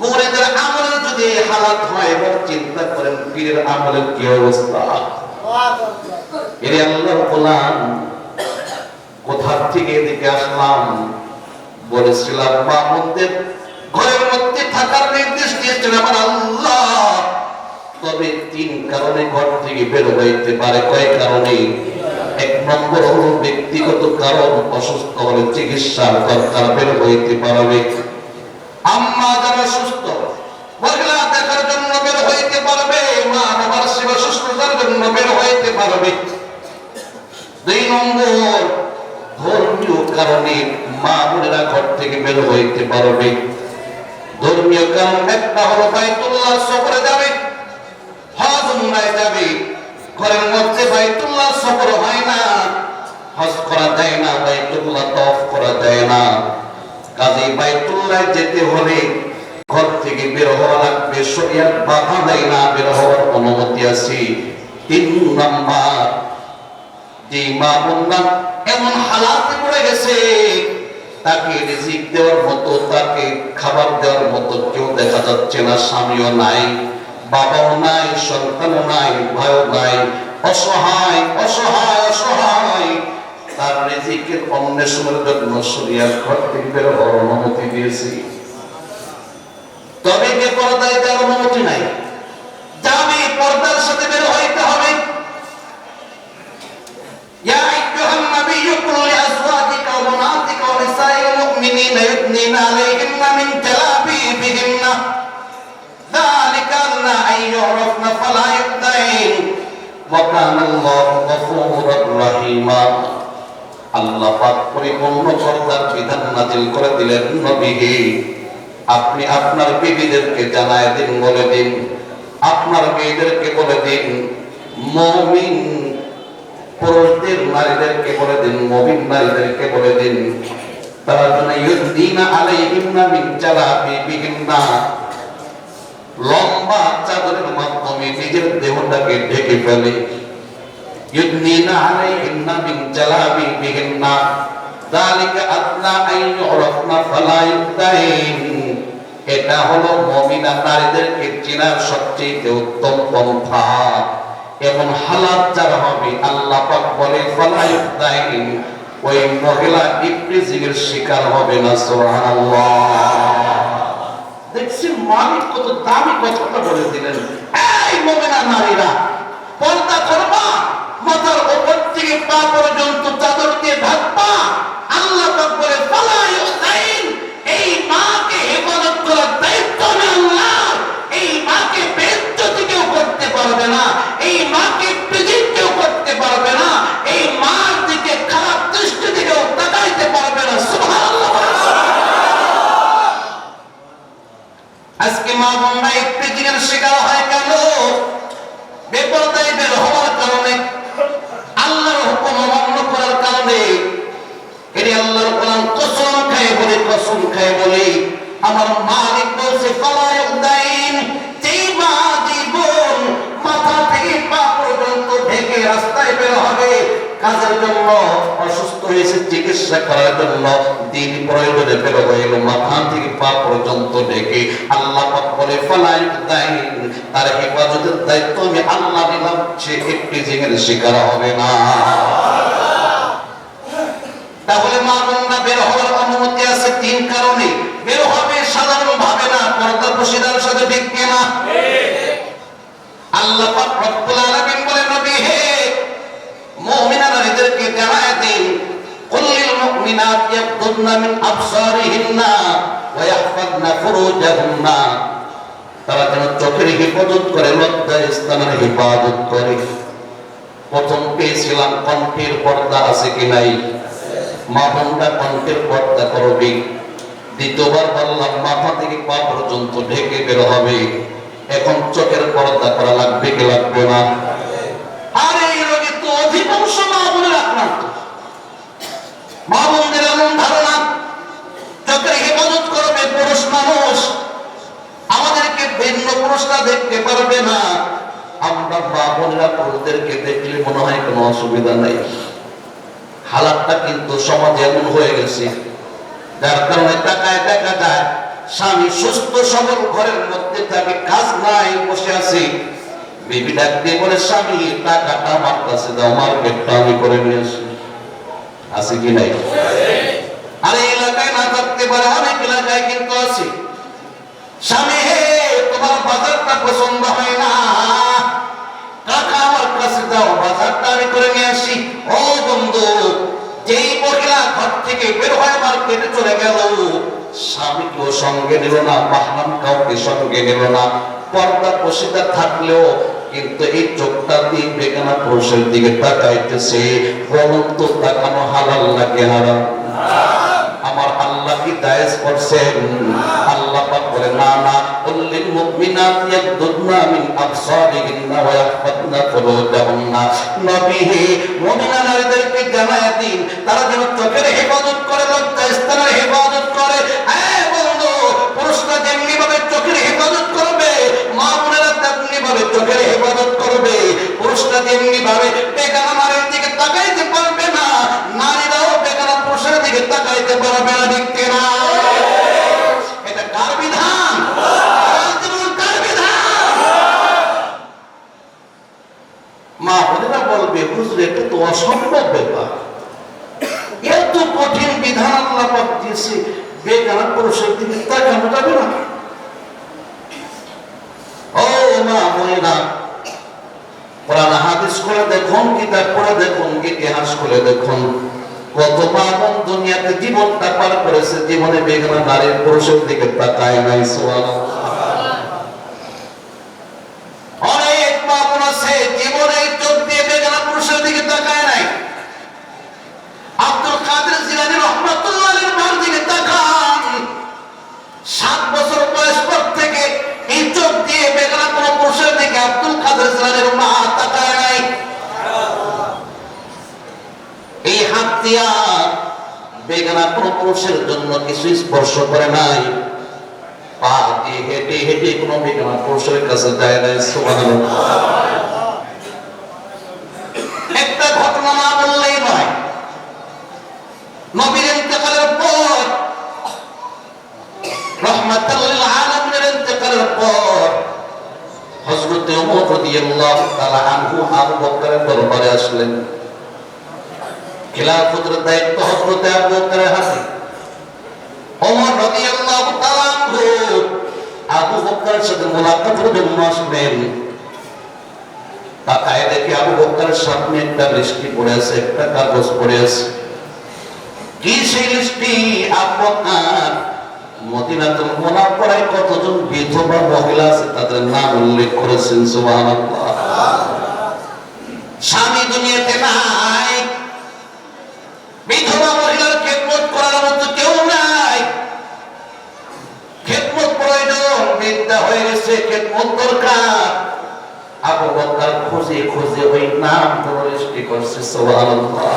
S3: মুরিদের আমলের যদি হালাত হয়, এবার চিন্তা করেন পীরের আমলের কি অবস্থা। এর আল্লাহর গোলাম, কোথা থেকে এদিকে আসলাম, বলেছিলাম মামুনদের ঘরের মধ্যে থাকার নির্দেশ দিয়েছিলেন আমার আল্লাহ। তবে 3 কারণে ঘর থেকে বের হইতে পারে। কয় কারণে? 1 নম্বর হলো ব্যক্তিগত কারণ, অসুস্থ হলে চিকিৎসার দরকার, বের হইতে পারবে। আম্মা যারা সুস্থ, মহিলা দেখার জন্য বের হইতে পারবে, মা বাবার সেবা শুশ্রূষার জন্য বের হইতে পারবে। 2 নম্বর ধর্মীয় কারণে মা বোনেরা ঘর থেকে বের হইতে পারবে। ধর্মীয় কারণ একটা হলো বাইতুল্লাহ সফরে যাবে, হজ উমরায় যাবে। ঘরের মধ্যে বাইতুল্লাহ সফর হয় না, হজ করা যায় না, বাইতুল্লাহ তওয়াফ করা যায় না। কাজেই বাইতুল্লাহ যেতে হলে ঘর থেকে বের হওয়া লাগবে, শরীয়ত বাধা দেয় না, বের হওয়ার অনুমতি আছে। 3 নাম্বার, যে মা বোনরা এমন হালাতে পড়ে গেছে, তাকে রিজিক দেওয়ার মতো, তাকে খাবার দেওয়ার মতো কেউ দেখা যাচ্ছে না, স্বামীও নাই, বাবাও নাই, সন্তানও নাই, ভাইও নাই, অসহায় অসহায় অসহায়। তার রিজিকের অন্বেষণের জন্য শরীয়ত ঘর থেকে বের হওয়ার অনুমতি দিয়েছে। তবে কে পর্দায় দেওয়ার অনুমতি নাই, যাবে পর্দার সাথে বের হইতে হবে। ইয়া আইয়ুহান নাবিয়্যু কুল লিআজওয়াজিকা ওয়া বানাতিকা ওয়া নিসাইল মুমিনিনা ইউদনিনা আলাইহিন্না মিন জালাবিবিহিন্না যালিকা আদনা আন ইউরাফনা ফালা ইউদাইন ওয়া কানা আল্লাহু গফুরুর রাহিমা। আল্লাহ পাক পরিপূর্ণ পর্দার বিধান নাযিল করে দিলেন, নবীকে আপনি আপনার বিবিদেরকে জানায় দিন, বলে দিন, আপনার মেয়েদেরকে বলে দিন, মুমিন পুরুষদের নারীদেরকে বলে দিন, মুমিন নারীদেরকে বলে দিন, তারা যেন ইউদনিনা আলাইহিন্না মিন জালাবিবিহিন্না, লম্বা চাদরের মাধ্যমে নিজের দেহটাকে ঢেকে ফেলে। ইউদনিনা আলাইহিন্না মিন জালাবিবিহিন্না যালিকা আদনা আন ইউরাফনা ফালা ইউদাইন এটা হলো মুমিনা নারীদেরকে চেনার সবচেয়ে উত্তম পন্থা। এবং হালাত যারা হবে আল্লাহ পাক বলে ফালা ইউদাইন, ওই মহিলা ইবলিসের শিকার হবে না। সুবহানাল্লাহ। দেখছেন মালিক কত দামি কথাটা বলে দিলেন। এই মুমিনা নারীরা পর্দা করবা, মাথার উপর থেকে পা পর্যন্ত চাদর দিয়ে ঢাকবা। আল্লাহ পাক বলে ফালা ইউদাইন, এই মাকে হেফাজত করার দায়িত্ব আমি আল্লাহর। এই মাকে বেইজ্জতি কেউ করতে পারবে না, এই মাকে প্রেজেন্ট কেউ করতে পারবে না, এই মার দিকে খারাপ দৃষ্টি কেউ তাকাইতে পারবে না। সুবহানাল্লাহ। আজকে মা বোনরা একটু জিনের শিকার হয় কেন? বেপরদায় বের হওয়ার কারণে, আল্লাহর হুকুম অমান্য করার কারণে। এর আল্লাহর কোরআন কসম খায় বলে আমার মালিক বলছে ফালা ইউদাইন, যেই মা জীবন মাথা থেকে পা পর্যন্ত ঢেকে রাস্তায় বের হবে কাজের জন্য, অসুস্থ হয়েছে চিকিৎসা করার জন্য, দিন প্রয়োজনে বের হইল মাথা থেকে পা পর্যন্ত ঢেকে, আল্লাহ পাক বলে ফালা ইউদাইন, তার হেফাজতের দায়িত্ব আমি আল্লাহ নিলাম, সে একটি জিনের শিকার হবে না। তাহলে মা বোনরা বের হওয়ার অনুমতি আছে তিন কারণে। বের হবে সাধারণ ভাবে না, পর্দা পশিদার সাথে, ঠিক কিনা? আল্লাহ পাক রব্বুল আলামিন বলেন নবী হে মুমিনা নারীদেরকে জানায় দিন, কুল্লিল মুমিনাত ইয়াগদুদনা মিন আবসারিহিন্না ওয়া ইয়াহফাযনা ফুরুজাহুন্না, তারা যেন চোখের হেফাজত করে, লজ্জা স্থানের হেফাজত করে। প্রথম পেয়েছিলাম কণ্ঠের পর্দা আছে কি নাই? মা বোনরা কণ্ঠের পর্দা করবে। দ্বিতীয়বার বললাম মাথা থেকে পা পর্যন্ত ঢেকে বের হবে। এখন চোখের পর্দা করা লাগবে কি লাগবে না? আর এই রোগে তো অধিকাংশ মা বোনের আক্রান্ত। মা বোনদের এমন ধারণা চোখের হেফাজত করবে পুরুষ মানুষ, আমাদেরকে ভিন্ন পুরুষরা দেখতে পারবে না। আমরা মা বোনেরা পুরুষদেরকে দেখলে মনে হয় কোনো অসুবিধা নাই। হালাতটা কিন্তু সমাজে এমন হয়ে গেছে, যার কারণে টাকায় দেখা যায় স্বামী সুস্থ সবল ঘরের মধ্যে থাকে, কাজ নাই, বসে আছে, বিবি ডাক দিয়ে বলে স্বামী টাকাটা আমার কাছে দাও, মার্কেটটা আমি করে নিয়ে আসি। আছে কি নাই? আর এই এলাকায় না থাকতে পারে, অনেক এলাকায় কিন্তু আছে। স্বামী হে তোমার বাজারটা পছন্দ হয় না, টাকা আমার কাছে দাও, বাজারটা আমি করে নিয়ে আসি। ও বন্ধু, যেই মহিলা ঘর থেকে বের হয়ে মার্কেটে চলে গেল, স্বামীকেও সঙ্গে নিল না, মাহরাম কাউকে সঙ্গে নিল না, পর্দা পশিদা থাকলেও কিন্তু এই চোখটা দিয়ে বেগানা পুরুষের দিকে তাকাইতেছে। বলুন তো তাকানো হালাল নাকি হারাম? আমার আল্লাহ কি জায়েজ করছেন? আল্লাহ পাক বলে না না, কুল্লিল মুমিনাত ইয়াগদুদনা মিন আবসারিহিন্না ওয়া ইয়াহফাযনা ফুরুজাহুন্না, নবী হে মুমিনা নারীদেরকে জানায় দিন, তারা যেন চোখের হেফাজত করে, লজ্জা স্থানের হেফাজত করে। হ্যাঁ বন্ধু, পুরুষরা যেমনি ভাবে চোখের হেফাজত করবে, মা বোনেরা তেমনি ভাবে চোখের হেফাজত করবে। পুরুষরা যেমনি ভাবে বেগানা নারীর দিকে তাকাইতে পারবে না, নারীরাও বেগানা পুরুষের দিকে তাকাইতে পারবে না, ঠিক কিনা? এটা কার বিধান? কার বিধান? মা বোনেরা বলবে হুজুর এটা তো অসম্ভব ব্যাপার, এত কঠিন বিধান আল্লাহ পাক দিয়েছে, বেগানা পুরুষের দিকে তাকানো যাবে না। ও মা বোনেরা, কোরআন হাদিস করে দেখুন, কিতাব পড়ে দেখুন, ইতিহাস করে দেখুন, কত মা বোন দুনিয়াতে জীবনটা পার করেছে, জীবনে বেগানা নারীর পুরুষের দিকে তাকায় নাই। সুবহানাল্লাহ। অনেক মা বোন আছে জীবনে চোখ দিয়ে বেগানা পুরুষের দিকে তাকায় নাই। আব্দুল কাদের জিলানী রাহমাতুল্লাহ আলাইহির মার দিকে তাকান, 7 বছর বয়স পর থেকে এই চোখ দিয়ে বেগানা কোন পুরুষের দিকে আব্দুল কাদের জিলানীর মা তাকায় নাই। এই হাত দিয়া বেগানা কোন পুরুষের জন্য কিছু স্পর্শ করে নাই, পা দিয়ে হেঁটে হেঁটে কোনো বেগানা পুরুষের কাছে যায় নাই। সুবহানাল্লাহ। একটা ঘটনা না বললেই নয়, নবীর ইন্তেকালের পর রাহমাতুল লিল হযরত ওমর রাদিয়াল্লাহু তাআলা আনহু আবু বকরের দরবারে আসলেন। খিলাফতের দায়িত্ব হযরত আবু বকরের হাতে। ওমর রাদিয়াল্লাহু তাআলা আনহু আবু বকরের সাথে মুলাকাতের জন্য আসলেন। তাকায় দেখে আবু বকরের সামনে একটা লিস্টি পড়ে আছে, একটা কাগজ পড়ে আছে। কি সেই লিস্টি? আবু বকর মদিনাতুল মুনাওয়ারায় কতজন বিধবা মহিলা আছে তাদের নাম উল্লেখ করেছেন। সুবহানাল্লাহ। স্বামী দুনিয়াতে নাই, বিধবা মহিলার খেদমত করার মতো কেউ নাই। খেদমত প্রয়োজন, বিদ্যা হয়ে গেছে, খেদমত দরকার। আবু বকর খুঁজে খুঁজে ওই নাম লিস্টি করছে। সুবহানাল্লাহ।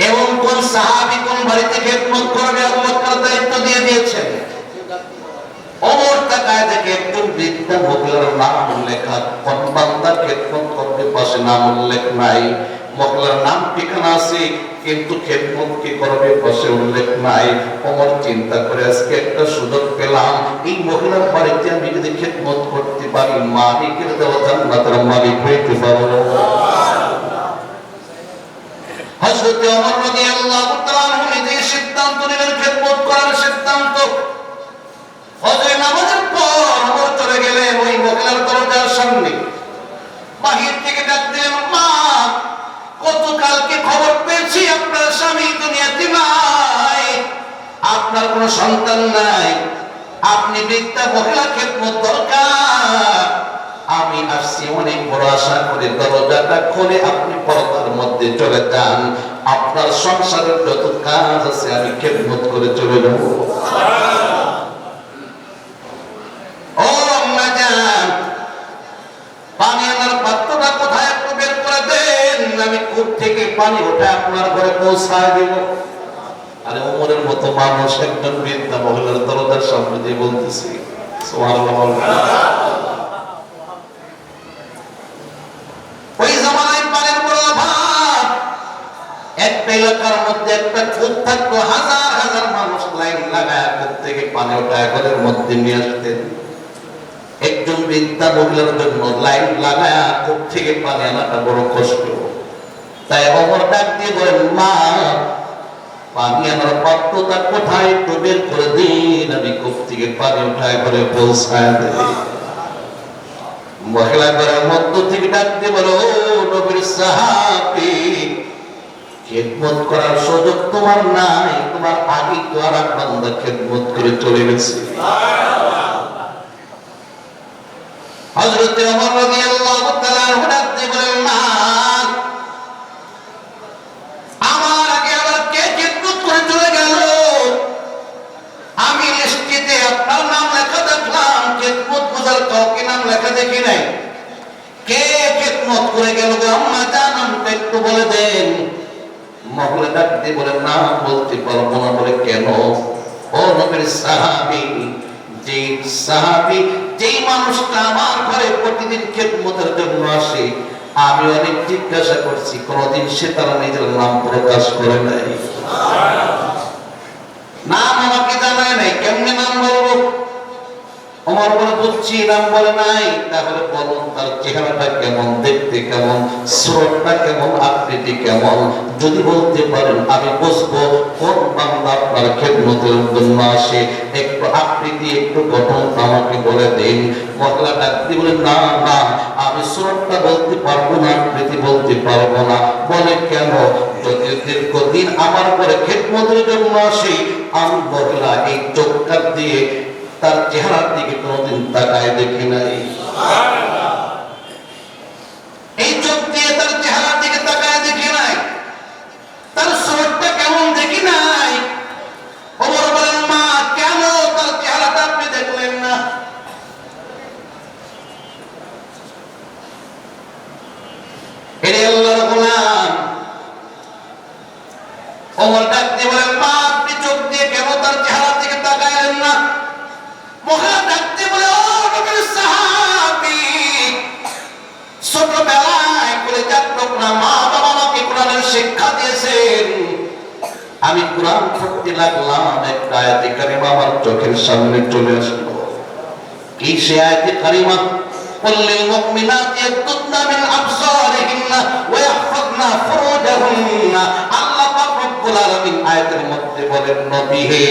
S3: এবং কোন সাহাবী কোন বাড়িতে খেদমত করবে আবু বকর দায়িত্ব দিয়ে দিয়েছেন। ওমর তাকায় দেখে একজন বৃদ্ধা মহিলার নাম লেখা, কোন বান্দা খেদমত করবে পাশে নাম উল্লেখ নাই। মহিলার নাম ঠিকানা আছে কিন্তু খেদমত কি করবে পাশে উল্লেখ নাই। ওমর চিন্তা করে আজকে একটা সুযোগ পেলাম, এই মহিলার বাড়িতে আমি যদি খেদমত করতে পারি মালিকের দেওয়া জান্নাতের মালিক হইতে পারবো। হযরত ওমর রাদিয়াল্লাহু তাআলা আনহু নিজে সিদ্ধান্ত নিলেন খেদমত করার সিদ্ধান্ত। ফজর নামাজের পর ওমর চলে গেলেন ওই মহিলার দরজার সামনে। বাহির থেকে ডাক দিলেন, মা, গতকালকে খবর পেয়েছি আপনার স্বামী দুনিয়াতে নাই, আপনার কোনো সন্তান নাই, আপনি বৃদ্ধা মহিলা খেদমত দরকার। আমি আসছি অনেক বড় আশা করে, দরজাটা খুলে আপনি পর্দার মধ্যে চলে যান, আপনার সংসারের যত কাজ আছে আমি খেদমত করে চলে যাব। ও আম্মা জান, পানি আনার পাত্রটা কোথায় একটু বের করে দেন, আমি কূপ থেকে পানি উঠে আপনার ঘরে পৌঁছায় দেব। আরে ওমরের মতো মানুষ একজন বৃদ্ধা মহিলার দরজার সামনে দিয়ে বলতেছি। সুবহানাল্লাহ। ওই জামানায় পানির বড় অভাব। একটা এলাকার মধ্যে একটা কূপ থাকতো, হাজার হাজার মানুষ লাইন লাগায় কূপ থেকে পানি উঠায় ঘরের মধ্যে নিয়ে আসতেন। একজন বৃদ্ধা মহিলার জন্য লাইন লাগায় কূপ থেকে পানি আনাটা বড় কষ্ট। তাই ওমর ডাক দিয়ে বলেন, মা, পানি আনার পাত্রটা কোথায় একটু বের করে দিন, আমি কূপ থেকে পানি উঠায় ঘরে পৌঁছায় দেই। মহিলা ঘরের মধ্য থেকে ডাক দিয়ে বলে, ও নবীর সাহাবী, খেদমত করার সুযোগ তোমার নাই, তোমার আগে তো আর এক বান্দা খেদমত করে চলে গেছে। হযরত ওমর রাদিয়াল্লাহু তাআলা আনহু ডাক দিয়ে বলেন, মা, আমার আগে আবার কে খেদমত করে চলে গেল? আমি লিস্টিতে আপনার নাম লেখা দেখলাম, খেদমত গুজার কাউকে নাম লেখা দেখি নাই। কে খেদমত করে গেল গো আম্মা জান, নামটা একটু বলে দেন। মহিলা ডাক দিয়ে বলে, না, বলতে পারবো না। বলে, কেন? ও নবীর সাহাবী, যেই মানুষটা আমার ঘরে প্রতিদিন খেদমতের জন্য আসে, আমি অনেক জিজ্ঞাসা করছি, কোনদিন সে তার নিজের নাম প্রকাশ করে নাই, নাম আমাকে জানায় নাই, কেমনে নাম বলবো? ওমর বলে, বুঝছি নাম বলে নাই, তাহলে বলুন তার চেহারাটা কেমন, দেখতে কেমন, সুরতটা কেমন, আকৃতি কেমন। যদি বলতে পারেন আমি বুঝবো কোন বান্দা আপনার খেদমতের জন্য আসে। একটু আকৃতি, একটু গঠন আমাকে বলে দিন। মহিলা ডাক দিয়ে বলে, না না, আমি সুরতটা বলতে পারবো না, আকৃতি বলতে পারবো না। বলে, কেন? যদি দীর্ঘদিন আমার ঘরে খেদমতের জন্য আসে, আমি মহিলা এই চোখটা দিয়ে তার চেহারার দিকে কোনদিন তাকায় দেখি নাই, এই চোখ দিয়ে তার চেহারার দিকে তাকায় দেখি নাই, তার সুরতটা কেমন দেখি নাই। ওমর বলেন, মা, কেন তার চেহারাটা আপনি দেখলেন না? এরে আল্লাহর গোলাম। ওমর ডাক দিয়ে বলেন, মা, আপনি চোখ দিয়ে কেন তার চেহারার দিকে তাকাইলেন না? মহিলা ডাকতে বলে, ও নবীর সাহাবী, ছোটবেলায় কলেজার টুকরা মা বাবা আমাকে কোরআনের শিক্ষা দিয়েছেন। আমি কোরআন পড়তে লাগলাম, একটা আয়াতে কারিমা আমার চোখের সামনে চলে আসলো। এই সে আয়াতে কারিমা قل للمؤمنات يغضضن من أبصارهن ويحفظن فروجهن আল্লাহ পাক রব্বুল আলামিন আয়াতের মধ্যে বলেন নবী হে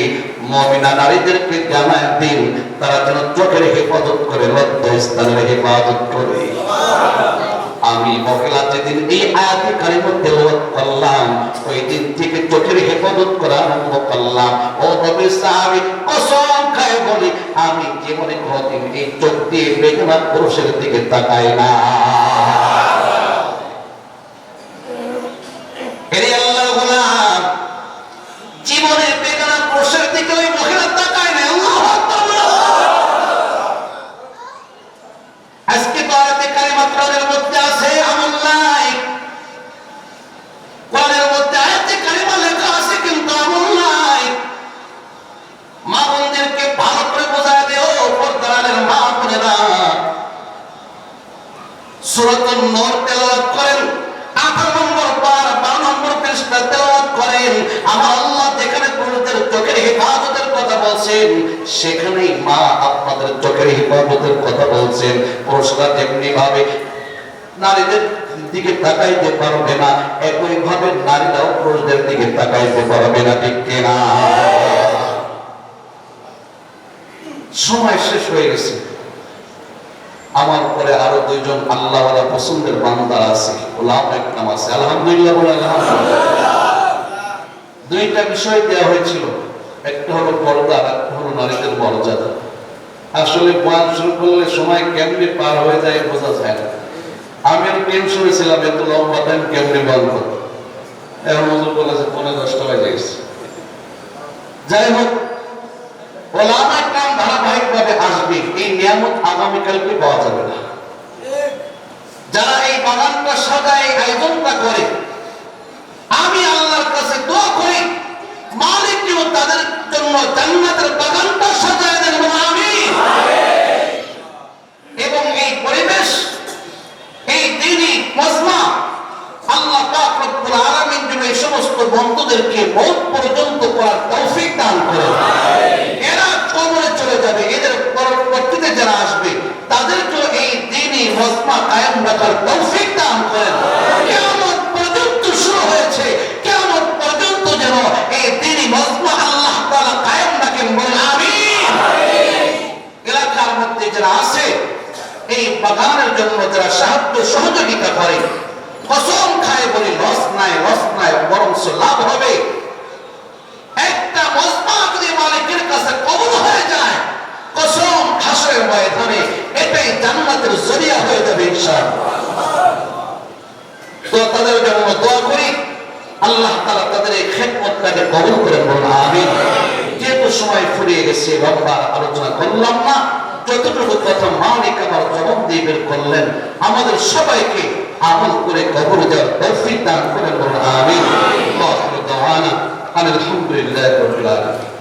S3: মুমিনা নারীদেরকে জানায় দিন তারা যেন চোখের হেফাজত করে লজ্জাস্থানের হেফাজত করে। আমি মহিলা যেদিন এই আয়াতে কারিমা তেলাওয়াত করলাম ওই দিন থেকে চোখের হেফাজত করা আরম্ভ করলাম। ও নবীর সাহাবী কসম খায় বলি আমি জীবনে কোনোদিন এই চোখ দিয়ে বেগুনা পুরুষের দিকে তাকাই না। এরে আল্লাহর গোলাম জীবনে বেগুনা পুরুষের দিকে ওই মহিলা তাকায় না। আল্লাহু আকবার। আজকে তো আয়াতে কারিমা কোরআনের মধ্যে আছে আমল নাই, কোরআনের মধ্যে আয়াতে কারিমা লেখা আছে কিন্তু আমল নাই। মা বোনদেরকে ভালো করে বোঝায় দেও পর্দার মা বোনেরা সূরাতুন নূর তেলাওয়াত করেন 18 নম্বর পারা 12 নম্বর পৃষ্ঠা তেলাওয়াত করেন। আমার আল্লাহ যেখানে পুরুষদের চোখের হেফাজতের কথা বলছেন সেখানেই মা আপনাদের চোখের হেফাজতের কথা বলছেন। পুরুষরা যেমনি ভাবে নারীদের দিকে তাকাইতে পারবে না একই ভাবে নারীরাও পুরুষদের দিকে তাকাইতে পারবে না, ঠিক কিনা? সময় শেষ হয়ে গেছে। আমার পরে আরো দুইজন আল্লাহওয়ালা পছন্দের বান্দা আছে, ওলামায়ে কেরাম আছে। আলহামদুলিল্লাহ বলে আলহামদুলিল্লাহ। দুইটা বিষয় দেওয়া হয়েছিল, একটা হলো পর্দা আর একটা হলো নারীদের মর্যাদা। আসলে বয়ান শুরু করলে সময় কেমনে পার হয়ে যায় বোঝা যায় না। আমি টেনশনে ছিলাম এত লম্বা টাইম কেমনে বন্ধ করব। এখন হুজুর বলেছে 10:45 বাজে গেছে। যাই হোক ওলামায়ে কেরাম ধারাবাহিকভাবে আসবে, এই নিয়ামত আগামীকালকে পাওয়া যাবে না। যারা এই বাগানটা সাজায় আয়োজনটা করে আমি আল্লাহর কাছে দোয়া করি মালিক যেন তাদের জন্য জান্নাতের বাগানটা সাজায় দেন, আমিন। এবং এই পরিবেশ এই দ্বীনি মজমা আল্লাহ পাক রব্বুল আলামিন যেন এই সমস্ত বন্ধুদেরকে মওত পর্যন্ত করার তৌফিক দান করেন। এরা কবরে চলে যাবে, এদের পরবর্তীতে যারা আসবে তাদেরকে এই দ্বীনি মজমা কায়েম রাখার তৌফিক দান করেন। কিয়ামত পর্যন্ত শুরু হয়েছে, কিয়ামত পর্যন্ত যেন এই দ্বীনি মজমা আল্লাহ তাআলা কায়েম রাখেন, বলেন আমিন। এলাকার মধ্যে যারা আছে এই বাগানের জন্য যারা সাহায্য সহযোগিতা করে কসম খায় বলি লস নাই বরঞ্চ লাভ হবে। একটা মজমা যদি মালিকের কাছে কবুল হয়ে যায় কসম হাসরের ময়দানে এটাই জান্নাতের জরিয়া হয়ে যাবে ইনশাআল্লাহ। তো তাদের জন্য দোয়া করি আল্লাহ তাআলা তাদের এই খেদমতটাকে কবুল করেন, বলুন আমিন। যেহেতু সময় ফুরিয়ে গেছে লম্বা আলোচনা করলাম না, যতটুকু কথা মালিক আমার জবাব দিয়ে বের করলেন আমাদের সবাইকে আমল করে কবরে যাওয়ার তৌফিক দান করেন, বলুন আমিন। আলহামদুলিল্লাহি রাব্বিল আলামিন।